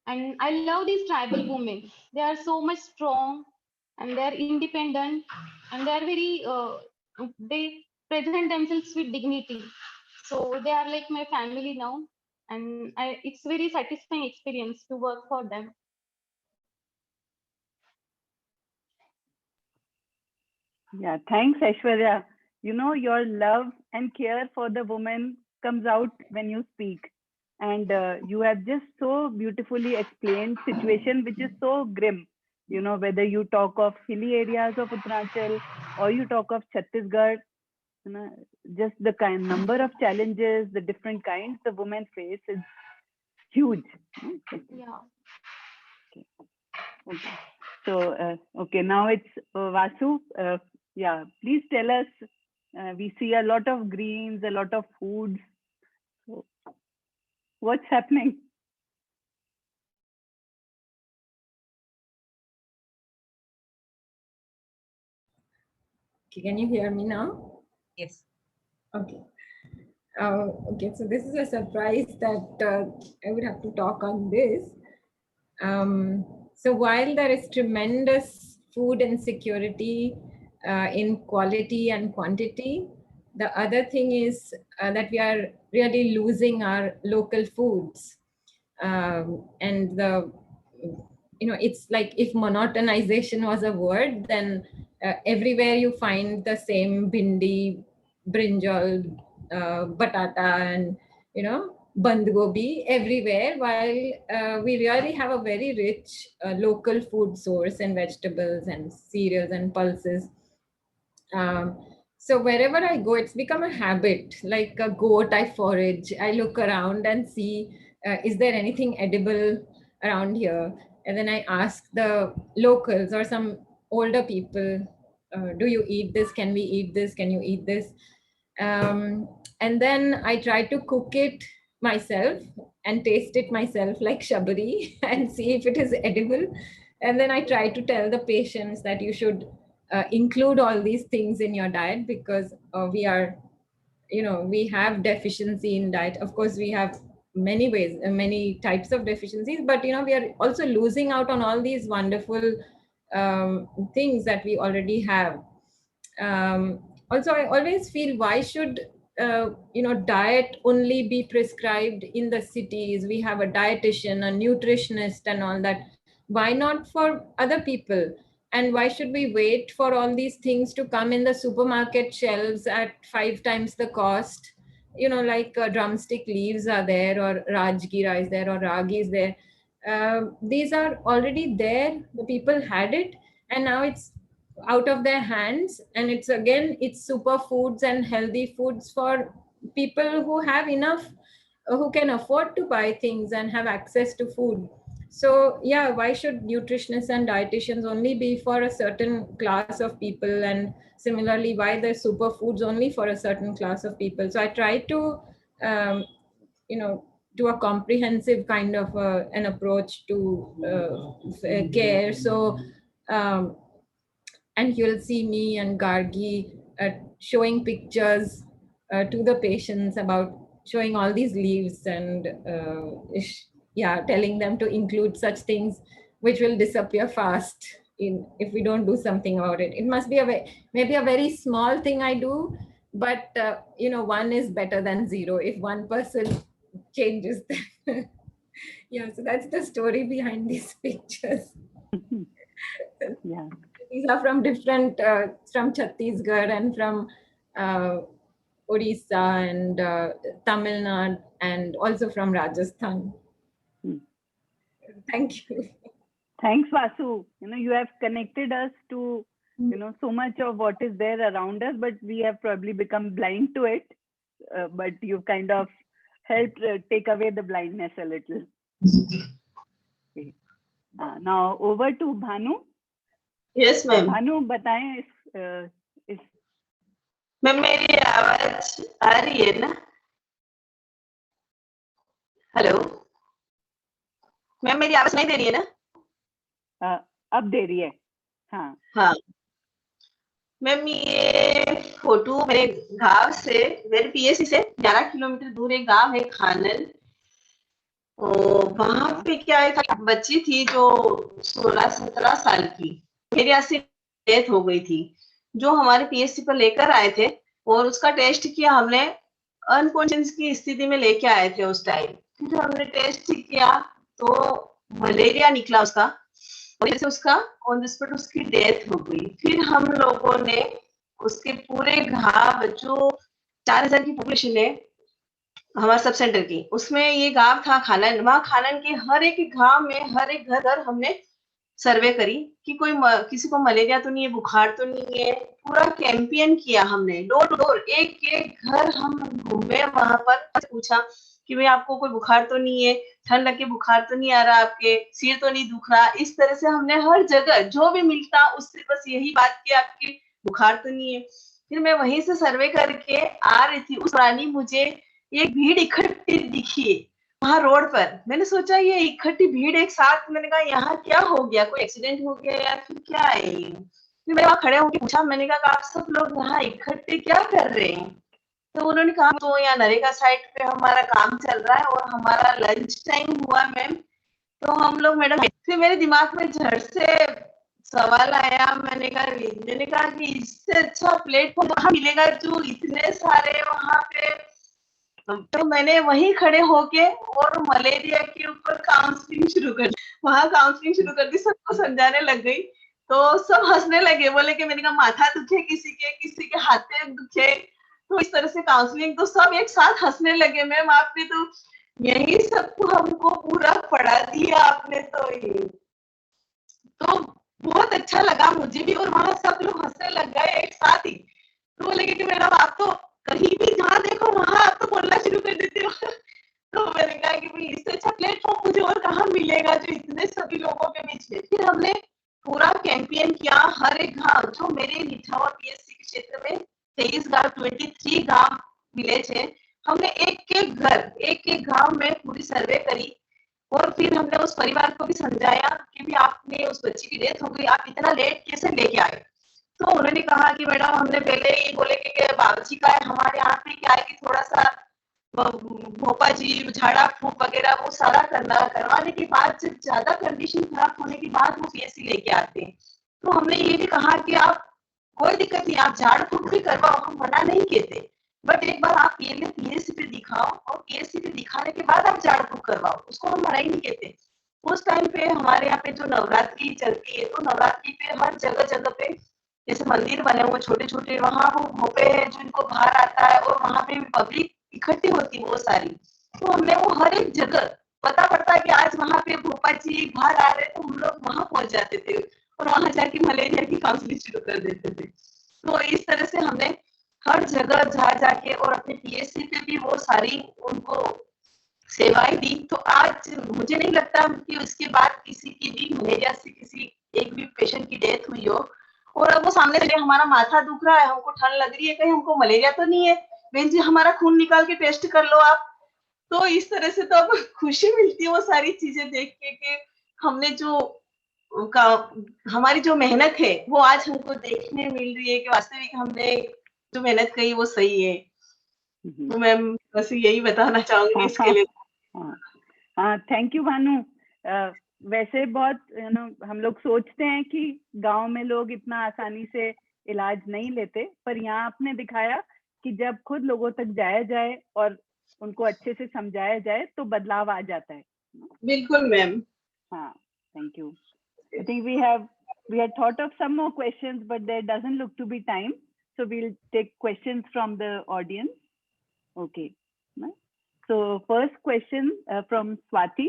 And I love these tribal women. They are so much strong and they're independent and they're very, they present themselves with dignity. So they are like my family now. And it's very satisfying experience to work for them. Yeah, thanks, Aishwarya. You know, your love and care for the woman comes out when you speak. And you have just so beautifully explained situation which is so grim. You know, whether you talk of hilly areas of Uttaranchal or you talk of Chhattisgarh, you know, just the kind number of challenges, the different kinds the women face is huge. Yeah. Okay. So, okay, now it's Vasu. Yeah, please tell us. We see a lot of greens, a lot of foods. So, what's happening? Okay, can you hear me now? Yes. Okay. Okay, so this is a surprise that I would have to talk on this. So while there is tremendous food insecurity in quality and quantity, the other thing is that we are really losing our local foods. And it's like if monotonization was a word, then everywhere you find the same bindi, brinjal, batata, and band gobi everywhere, while we really have a very rich local food source and vegetables and cereals and pulses. So wherever I go, it's become a habit. Like a goat, I forage, I look around and see, is there anything edible around here? And then I ask the locals or some older people, do you eat this? Can we eat this? Can you eat this? And then I try to cook it myself and taste it myself like shabari and see if it is edible. And then I try to tell the patients that you should include all these things in your diet, because we have deficiency in diet. Of course, we have many ways, many types of deficiencies, but we are also losing out on all these wonderful things that we already have. Also, I always feel, why should diet only be prescribed in the cities? We have a dietitian, a nutritionist, and all that. Why not for other people? And why should we wait for all these things to come in the supermarket shelves at 5 times the cost? Like drumstick leaves are there, or rajgira is there, or ragi is there. These are already there. The people had it, and now it's out of their hands, and it's superfoods and healthy foods for people who have enough, who can afford to buy things and have access to food. So yeah, why should nutritionists and dietitians only be for a certain class of people, and similarly why the superfoods only for a certain class of people? So I try to do a comprehensive kind of an approach to care. So and you'll see me and Gargi showing pictures to the patients about showing all these leaves, and telling them to include such things which will disappear fast if we don't do something about it. It must be maybe a very small thing I do, but one is better than zero if one person changes them. Yeah, so that's the story behind these pictures. Yeah. These are from different, from Chhattisgarh and from Odisha and Tamil Nadu, and also from Rajasthan. Thank you. Thanks, Vasu. You have connected us to, so much of what is there around us, but we have probably become blind to it. But you've kind of helped take away the blindness a little. Okay. Now over to Bhanu. Yes, ma'am. Bhanu बताएं इस ma'am मेरी आवाज आ रही है ना? Hello ma'am, मेरी आवाज नहीं दे रही है ना? अब दे रही है। हाँ मैम, ये फोटो मेरे गांव से, मेरे पीएससी से 11 किलोमीटर दूर एक गांव है खानन। वहां पे क्या है, बच्ची थी जो 16-17 साल की, मेरी यहाँ से डेथ हो गई थी, जो हमारे पीएससी पर लेकर आए थे और उसका टेस्ट किया हमने, अनकॉन्शियस की स्थिति में लेके आए थे उस टाइम। फिर हमने टेस्ट किया तो मलेरिया निकला उसका, वजह से उसका ऑन द स्पॉट उसकी डेथ हो गई। फिर हम लोगों ने उसके पूरे गांव, जो 4000 की पॉपुलेशन है हमारे सब सेंटर की, उसमें ये गांव था खानन। वहां खानन के हर एक गांव में, हर एक घर हमने सर्वे करी कि किसी को मलेरिया तो नहीं है, बुखार तो नहीं है। पूरा कैंपेन किया हमने, डोर टू डोर, एक एक घर हम घूमे, वहां पर पूछा कि भाई आपको कोई बुखार तो नहीं है, ठंड लग के बुखार तो नहीं आ रहा, आपके सिर तो नहीं दुख रहा। इस तरह से हमने हर जगह जो भी मिलता उससे बस यही बात की, आपकी बुखार तो नहीं है। फिर मैं वहीं से सर्वे करके आ रही थी, उस दौरान मुझे एक भीड़ इकट्ठी दिखी वहां रोड पर। मैंने सोचा ये इकट्ठी भीड़ एक साथ, मैंने कहा यहाँ क्या हो गया, कोई एक्सीडेंट हो गया या फिर क्या है। फिर मैं वहां खड़े होकर पूछा, मैंने कहा आप सब लोग यहाँ इकट्ठे क्या कर रहे हैं? तो उन्होंने कहा तो यहाँ नरेगा साइट पे हमारा काम चल रहा है और हमारा लंच टाइम हुआ मैम, तो हम लोग मैडम। फिर मेरे दिमाग में झट से सवाल आया, मैंने कहा कि इससे अच्छा प्लेटफॉर्म वहां मिलेगा जो इतने सारे वहां पे। तो मैंने वहीं खड़े होके और मलेरिया के ऊपर काउंसलिंग शुरू कर दी। वहां काउंसलिंग शुरू कर दी, सबको समझाने लग गई, तो सब हंसने लगे, बोले कि मैंने कहा माथा दुखे किसी के हाथ में दुखे। तो इस तरह से काउंसलिंग, तो सब एक साथ हंसने लगे। मैम आपने तो यही सबको हमको पूरा पढ़ा दिया आपने, तो बहुत अच्छा लगा मुझे भी, और वहां सब लोग हंसने लग गए एक साथ ही। तो बोले कि मैडम आप तो कहीं भी जहाँ देखो वहां आप तो बोलना शुरू कर देते हो। तो मैंने कहा कि भाई इससे अच्छा प्लेटफॉर्म मुझे और कहाँ मिलेगा जो इतने सभी लोगों के बीच में। फिर हमने पूरा कैंपेन किया, हर एक गांव, जो मेरे निठावा पीएससी के क्षेत्र में 23 गांव, 23 गांव विलेज है, हमने एक एक गांव में पूरी सर्वे करी। और फिर हमने उस परिवार को भी समझाया कि भी आपने, उस बच्ची की डेथ हो गई, आप इतना लेट कैसे लेके आए? तो उन्होंने कहा कि मैडम हमने पहले ही बोले कि बाबूजी का है, हमारे यहाँ पे क्या है कि थोड़ा सा भोपा जी, झाड़ा फूक वगैरह वो सारा करवाने के बाद जब ज्यादा कंडीशन खराब होने के बाद वो पीएससी लेके आते हैं। तो हमने ये भी कहा कि आप कोई दिक्कत नहीं, आप झाड़ फूक भी करवाओ, हम मना नहीं कहते, बट एक बार आप पीएससी पे दिखाओ और पीएससी पे दिखाने के बाद आप झाड़ फूक करवाओ, उसको हम मना ही नहीं कहते। उस टाइम पे हमारे यहाँ पे जो नवरात्रि चलती है, तो नवरात्रि पे हर जगह पे जैसे मंदिर बने हुए छोटे छोटे, वहां वो भोपे है जिनको बाहर आता है, और वहां पे पब्लिक इकट्ठी होती है वो सारी। तो हमने वो हर एक जगह पता पड़ता है कि आज वहां पे भोपा जी बाहर आ रहे, तो हम लोग वहां पहुंच जाते थे और वहां जाके मलेरिया की काउंसलिंग शुरू कर देते थे। तो इस तरह से हमने हर जगह जा जाके और अपने पीएससी पे भी वो सारी उनको सेवाएं दी। तो आज मुझे नहीं लगता कि उसके बाद किसी की भी मलेरिया से किसी एक भी पेशेंट की डेथ हुई हो। और अब वो सामने से हमारा माथा दुख रहा है, हमको ठंड लग रही है, कहीं हमको मलेरिया तो नहीं है, बहन जी हमारा खून निकाल के टेस्ट कर लो आप। तो इस तरह से तो अब खुशी मिलती है वो सारी चीजें देख के कि हमने जो हमारी जो मेहनत है वो आज हमको देखने मिल रही है कि वास्तविक हमने जो मेहनत करी वो सही है। तो मैम बस यही बताना चाहूंगी इसके लिए। हाँ, थैंक यू भानु। वैसे बहुत हम लोग सोचते हैं कि गांव में लोग इतना आसानी से इलाज नहीं लेते, पर यहाँ आपने दिखाया कि जब खुद लोगों तक जाया जाए और उनको अच्छे से समझाया जाए तो बदलाव आ जाता है। बिल्कुल मैम। हाँ, thank you. I think we had thought of some more questions, but there doesn't look to be time, so we'll take questions from the audience. Okay. So first question from Swati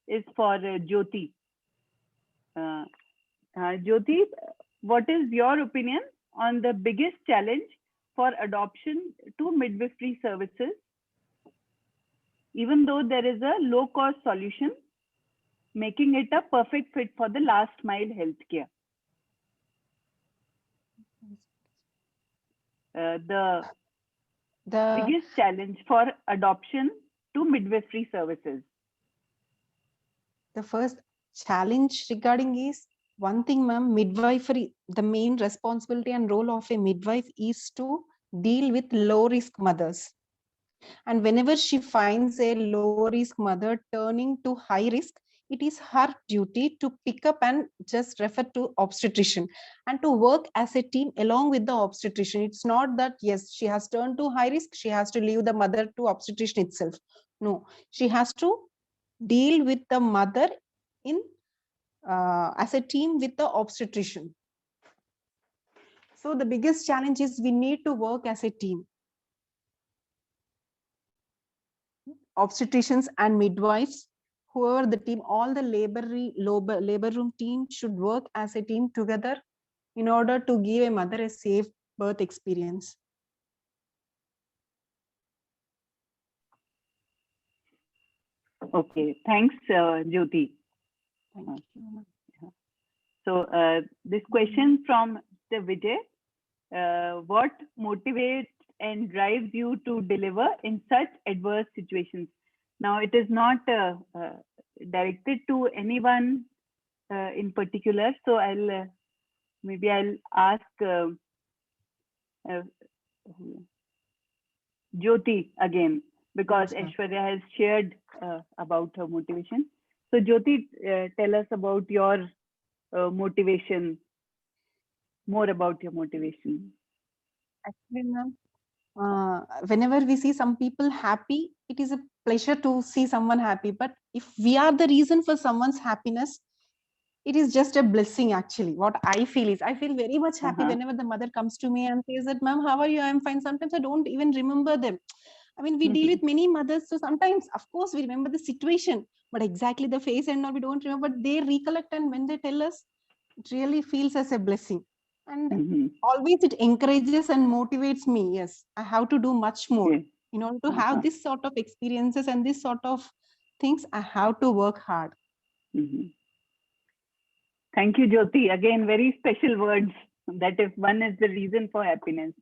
is for Jyoti. Jyoti, what is your opinion on the biggest challenge for adoption to midwifery services, even though there is a low-cost solution, making it a perfect fit for the last mile healthcare? The biggest challenge for adoption to midwifery services. The first challenge regarding is one thing, ma'am, midwifery, the main responsibility and role of a midwife is to deal with low risk mothers. And whenever she finds a low risk mother turning to high risk, it is her duty to pick up and just refer to obstetrician and to work as a team along with the obstetrician. It's not that, yes, she has turned to high risk, she has to leave the mother to obstetrician itself. No, she has to deal with the mother in as a team with the obstetrician. So the biggest challenge is we need to work as a team. Obstetricians and midwives, whoever the team, all the labor room team should work as a team together in order to give a mother a safe birth experience. Okay, thanks, Jyoti. So this question from the Vijay, what motivates and drives you to deliver in such adverse situations? Now, it is not directed to anyone in particular, so maybe I'll ask Jyoti again, because Aishwarya has shared about her motivation. So Jyoti, tell us about your motivation, more about your motivation. Actually, ma'am, whenever we see some people happy, it is a pleasure to see someone happy. But if we are the reason for someone's happiness, it is just a blessing. Actually, what I feel is, I feel very much happy whenever the mother comes to me and says that, ma'am, how are you? I'm fine. Sometimes I don't even remember them. I mean, we deal with many mothers, so sometimes, of course, we remember the situation, but exactly the face and all we don't remember. But they recollect, and when they tell us, it really feels as a blessing. And always it encourages and motivates me. Yes, I have to do much more in order to have this sort of experiences and this sort of things. I have to work hard. Thank you, Jyoti. Again, very special words, that if one is the reason for happiness.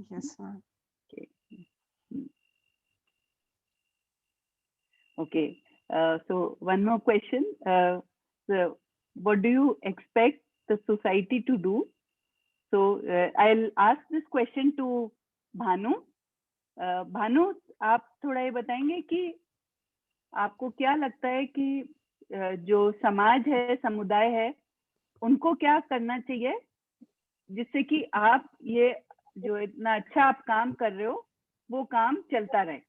Yes, ma'am. Okay. So one more question. So what do you expect the society to do? So I'll ask this question to Bhanu. Bhanu, आप थोड़ा ये बताएंगे कि आपको क्या लगता है कि जो समाज है, समुदाय है, उनको क्या करना चाहिए जिससे कि आप ये जो इतना अच्छा आप काम कर रहे हो वो काम चलता रहे?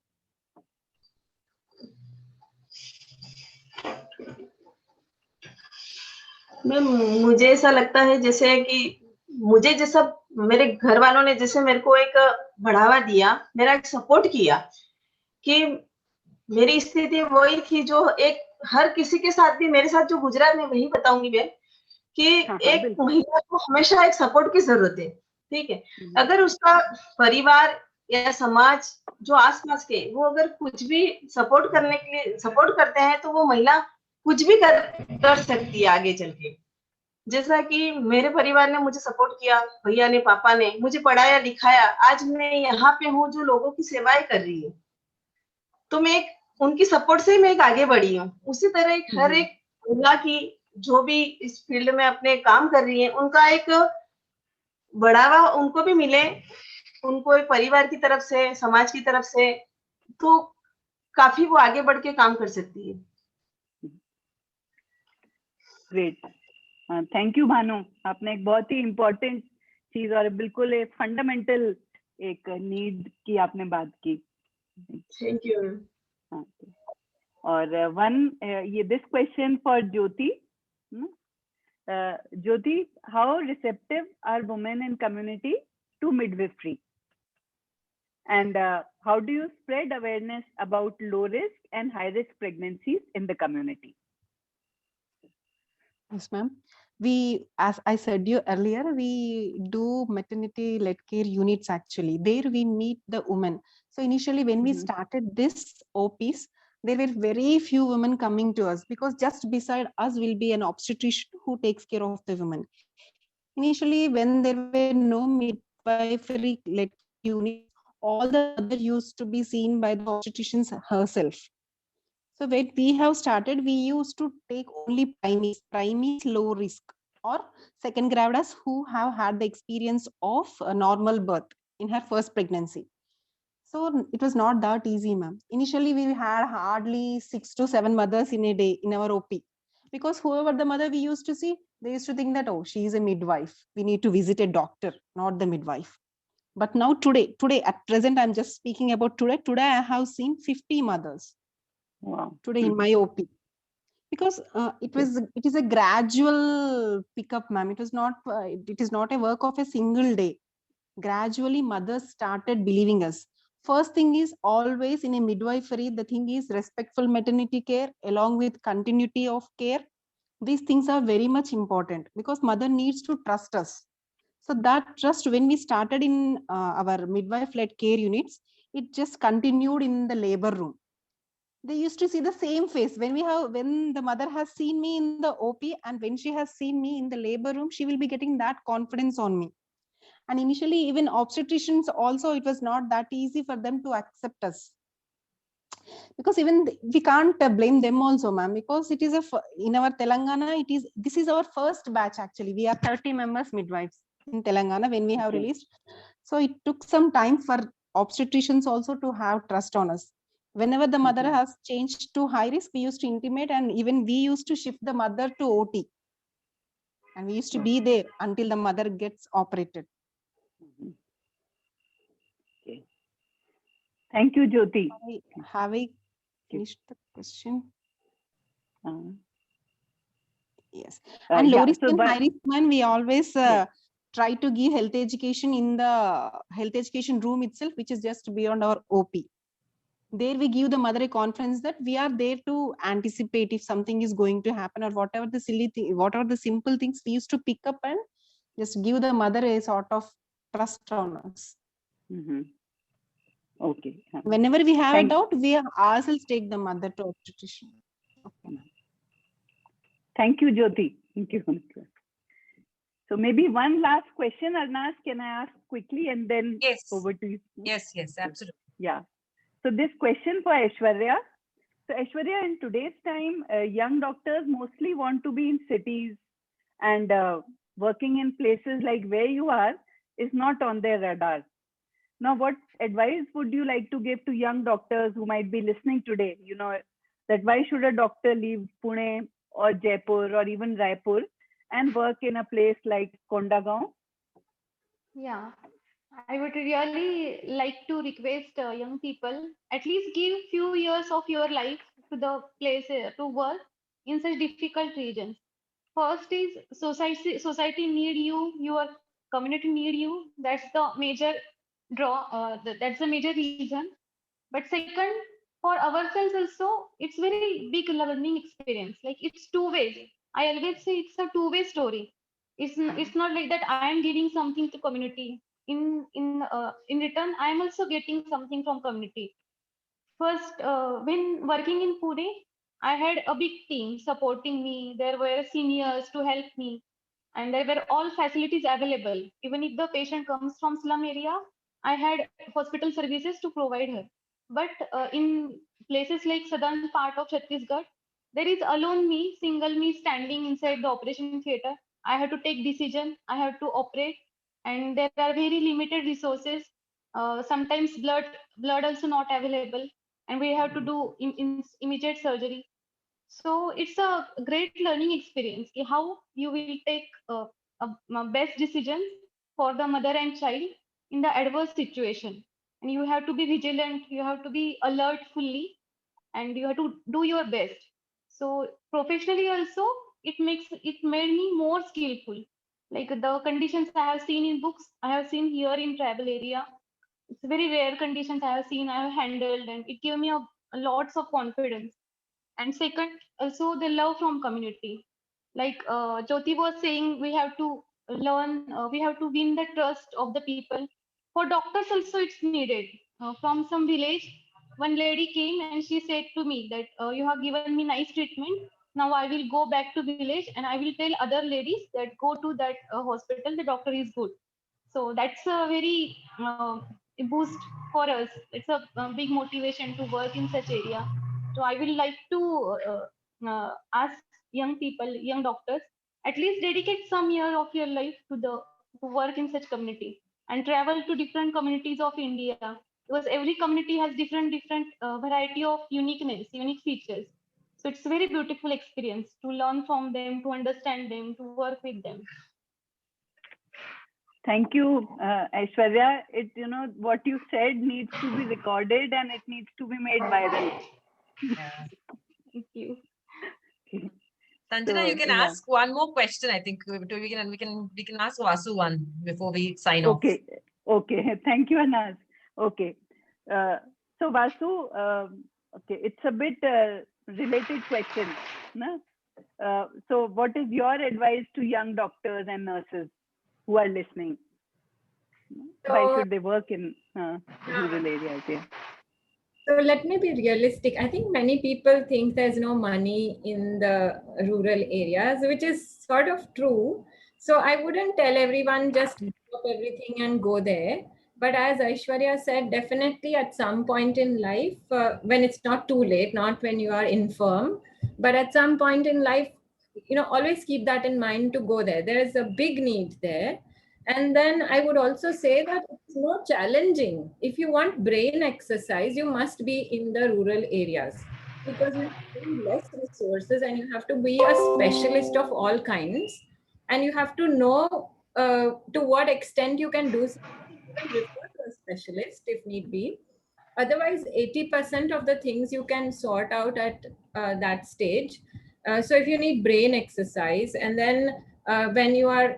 मैम, मुझे ऐसा लगता है जैसे कि मुझे जैसा मेरे घर वालों ने जैसे मेरे को एक बढ़ावा दिया, मेरा एक सपोर्ट किया, कि मेरी स्थिति वही थी जो एक हर किसी के साथ भी मेरे साथ जो गुजरा, मैं वही बताऊंगी मैं, कि हाँ, एक बिल्कुल। महिला को हमेशा एक सपोर्ट की जरूरत है, ठीक है। अगर उसका परिवार या समाज जो आसपास के वो अगर कुछ भी सपोर्ट करने के लिए सपोर्ट करते हैं तो वो महिला कुछ भी कर सकती है आगे चल के। जैसा कि मेरे परिवार ने मुझे सपोर्ट किया, भैया ने, पापा ने मुझे पढ़ाया लिखाया, आज मैं यहाँ पे हूँ जो लोगों की सेवाएं कर रही हूँ। तो मैं एक उनकी सपोर्ट से ही मैं एक आगे बढ़ी हूँ। उसी तरह एक हर एक महिला की जो भी इस फील्ड में अपने काम कर रही है, उनका एक बढ़ावा उनको भी मिले, उनको एक परिवार की तरफ से, समाज की तरफ से, तो काफी वो आगे बढ़ के काम कर सकती है। Great, thank you Bhanu. आपने एक बहुत ही इम्पोर्टेंट चीज और बिल्कुल एक फंडामेंटल एक नीड की आपने बात की। Thank you. और ये this question for Jyoti. Jyoti, how receptive are women in community to midwifery? And how do you spread awareness about low risk and high risk pregnancies in the community? Yes, ma'am. We, as I said you earlier, we do maternity-led care units actually. There we meet the women. So initially when we started this OPs, there were very few women coming to us because just beside us will be an obstetrician who takes care of the women. Initially, when there were no midwifery-led units, all the mother used to be seen by the obstetricians herself. So when we have started, we used to take only primees low risk or second gravidas who have had the experience of a normal birth in her first pregnancy. So it was not that easy, ma'am. Initially, we had hardly 6 to 7 mothers in a day in our OP. Because whoever the mother we used to see, they used to think that, oh, she is a midwife. We need to visit a doctor, not the midwife. But now today at present, I'm just speaking about today. Today, I have seen 50 mothers. Wow. Today in my OP. Because it is a gradual pickup, ma'am. It is not a work of a single day. Gradually, mothers started believing us. First thing is always in a midwifery, the thing is respectful maternity care along with continuity of care. These things are very much important because mother needs to trust us. So that trust, when we started in our midwife-led care units, it just continued in the labor room. They used to see the same face when the mother has seen me in the OP and when she has seen me in the labor room, she will be getting that confidence on me. And initially, even obstetricians also, it was not that easy for them to accept us. Because even we can't blame them also, ma'am, because it is in our Telangana, this is our first batch actually. We are 30 members midwives in Telangana when we have released. So it took some time for obstetricians also to have trust on us. Whenever the mother has changed to high risk, we used to intimate, and even we used to shift the mother to OT. And we used to be there until the mother gets operated. Okay. Thank you, Jyoti. Have I finished the question? Yes. And low risk and high risk, man, we always try to give health education in the health education room itself, which is just beyond our OP. There we give the mother a confidence that we are there to anticipate if something is going to happen or whatever the silly thing, whatever the simple things we used to pick up and just give the mother a sort of trust on us. Okay. Whenever we have a doubt, we ourselves take the mother to obstetrician. Okay. Thank you, Jyoti. Thank you. So maybe one last question, Arnaz, can I ask quickly and then over to you? Yes, absolutely. Yeah. So this question for Aishwarya. So Aishwarya, in today's time, young doctors mostly want to be in cities, and working in places like where you are is not on their radar. Now, what advice would you like to give to young doctors who might be listening today? You know, that why should a doctor leave Pune or Jaipur or even Raipur and work in a place like Kondagaon? Yeah, I would really like to request young people, at least give few years of your life to the place to work in such difficult regions. First is society need you, your community need you. That's the major that's the major reason. But second, for ourselves also, it's very big learning experience. Like it's two ways. I always say it's a two-way story. It's not like that I am giving something to community. In return, I am also getting something from community. First, when working in Pune, I had a big team supporting me. There were seniors to help me, and there were all facilities available. Even if the patient comes from slum area, I had hospital services to provide her. But in places like southern part of Chhattisgarh, there is alone me, single me standing inside the operation theater. I have to take decision. I have to operate, and there are very limited resources. Sometimes blood also not available, and we have to do immediate surgery. So it's a great learning experience, how you will take a best decision for the mother and child in the adverse situation. And you have to be vigilant, you have to be alert fully, and you have to do your best. So professionally also, it made me more skillful. Like the conditions I have seen in books, I have seen here in tribal area. It's very rare conditions I have seen, I have handled, and it gave me a lots of confidence. And second, also the love from community. Like Jyoti was saying, we have to learn, we have to win the trust of the people. For doctors also it's needed. From some village, one lady came and she said to me that you have given me nice treatment. Now I will go back to village and I will tell other ladies that go to that hospital, the doctor is good. So that's a very a boost for us. It's a big motivation to work in such area. So I will like to ask young people, young doctors, at least dedicate some year of your life to work in such community and travel to different communities of India, because every community has different variety of uniqueness, unique features. So it's a very beautiful experience to learn from them, to understand them, to work with them. Thank you, Aishwarya. What you said needs to be recorded and it needs to be made viral. Yeah. Thank you. Okay. Sanjana, you can ask one more question. I think we can ask Vasu one before we sign off. Okay. Thank you, Anas. Okay. So Vasu, okay, it's a bit related question. No? So what is your advice to young doctors and nurses who are listening? Why should they work in rural areas? Yeah. So let me be realistic. I think many people think there's no money in the rural areas, which is sort of true. So I wouldn't tell everyone just give up everything and go there. But as Aishwarya said, definitely at some point in life, when it's not too late, not when you are infirm, but at some point in life, always keep that in mind to go there. There is a big need there. And then I would also say that it's more challenging. If you want brain exercise, you must be in the rural areas because you have less resources and you have to be a specialist of all kinds. And you have to know to what extent you can do something, even refer to a specialist if need be. Otherwise, 80% of the things you can sort out at that stage. So if you need brain exercise, and then when you are,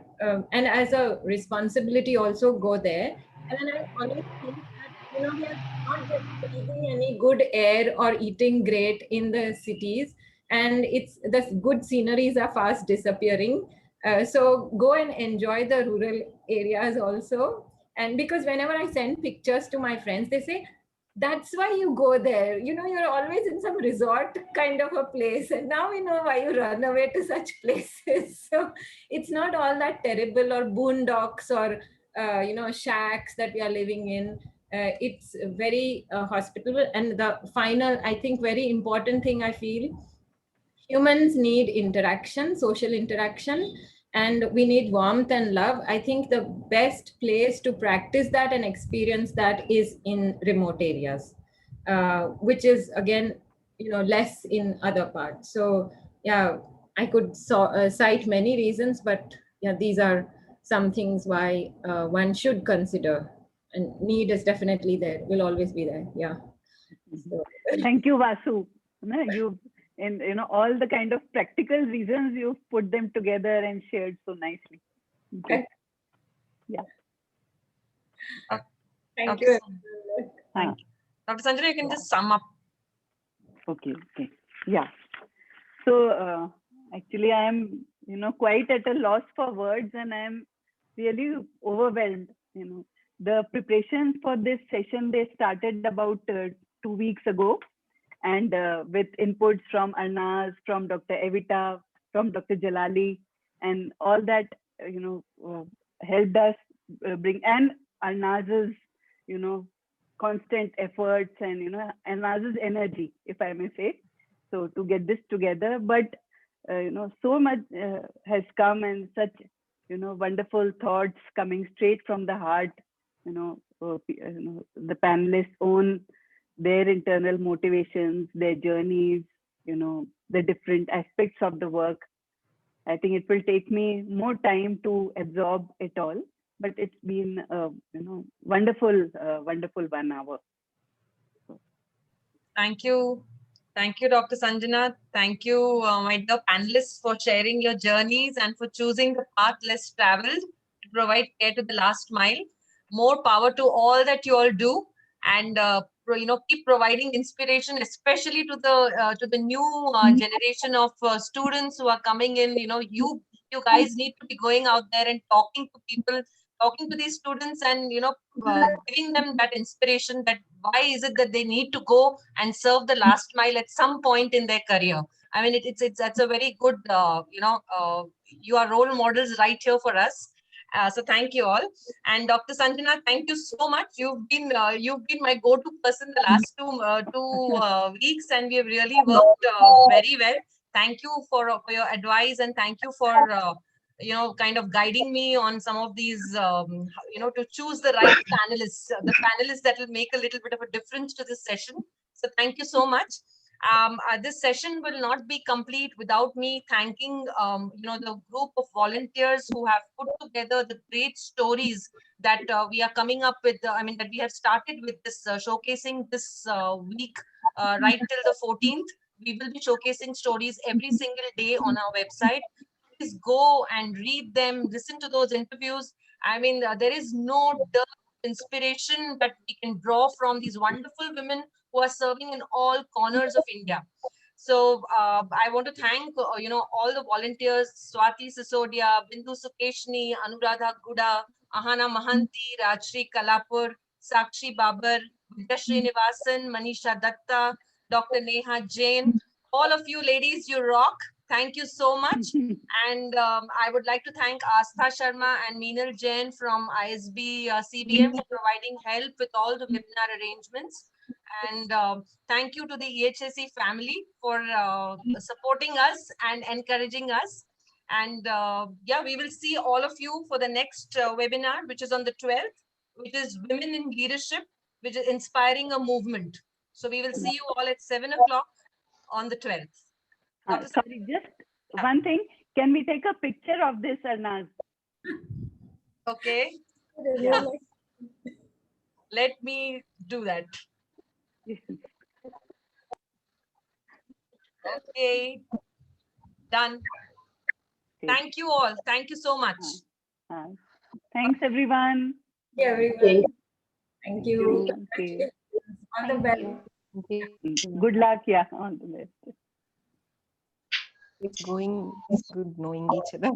and as a responsibility also go there. And then I always think that, we are not just breathing any good air or eating great in the cities, and the good sceneries are fast disappearing. So go and enjoy the rural areas also. And because whenever I send pictures to my friends, they say, that's why you go there. You're always in some resort kind of a place. And now we know why you run away to such places. So it's not all that terrible, or boondocks, or, shacks that we are living in. It's very hospitable. And the final, I think, very important thing I feel, humans need interaction, social interaction, and we need warmth and love. I think the best place to practice that and experience that is in remote areas, which is again, less in other parts. So yeah, I could cite many reasons, but yeah, these are some things why one should consider. And need is definitely there, will always be there. Yeah. So. Thank you, Vasu. All the kind of practical reasons, you've put them together and shared so nicely. Good. Yeah. Thank you. Thank you. Dr. Sanjana, you can just sum up. Okay. Yeah. So Actually, I am, quite at a loss for words, and I am really overwhelmed. The preparations for this session, they started about 2 weeks ago, and with inputs from Arnaz, from Dr. Evita, from Dr. Jalali, and all that, helped us bring, and Arnaz's, constant efforts, and, Arnaz's energy, if I may say, so to get this together. But, so much has come, and such, wonderful thoughts coming straight from the heart, the panelists own their internal motivations, their journeys, the different aspects of the work. I think it will take me more time to absorb it all, but it's been, wonderful, wonderful 1 hour. Thank you. Thank you, Dr. Sanjana. Thank you, my dear panelists, for sharing your journeys and for choosing the path less traveled to provide care to the last mile. More power to all that you all do, and keep providing inspiration, especially to the new generation of students who are coming in. You guys need to be going out there and talking to people, talking to these students, and giving them that inspiration, that why is it that they need to go and serve the last mile at some point in their career. I mean, that's a very good, you are role models right here for us. So thank you all. And Dr. Sanjana, thank you so much. You've been my go-to person the last two weeks, and we have really worked very well. Thank you for your advice, and thank you for kind of guiding me on some of these, to choose the right panelists, the panelists that will make a little bit of a difference to this session. So thank you so much. This session will not be complete without me thanking, the group of volunteers who have put together the great stories that we are coming up with. That we have started with this showcasing this week right till the 14th. We will be showcasing stories every single day on our website. Please go and read them, listen to those interviews. There is no dearth of inspiration that we can draw from these wonderful women who are serving in all corners of India. So I want to thank, all the volunteers: Swati Sisodia, Bindu Sukeshni, Anuradha Guda, Ahana Mahanti, Rajshri Kalapur, Sakshi Babar, Vidya Srinivasan, Manisha Datta, Dr. Neha Jain. All of you ladies, you rock. Thank you so much. And I would like to thank Astha Sharma and Meenal Jain from ISB CBM for providing help with all the webinar arrangements. And thank you to the EHSC family for supporting us and encouraging us. And we will see all of you for the next webinar, which is on the 12th, which is Women in Leadership, which is inspiring a movement. So we will see you all at 7 o'clock on the 12th. Sorry, just one thing. Can we take a picture of this, Arnaz? Okay. Yeah. Let me do that. Okay. Done. Thank you all. Thank you so much. Thanks, everyone. Yeah, everyone. Thank you. Okay. All the best. Good luck. Yeah, all the best. It's good knowing each other.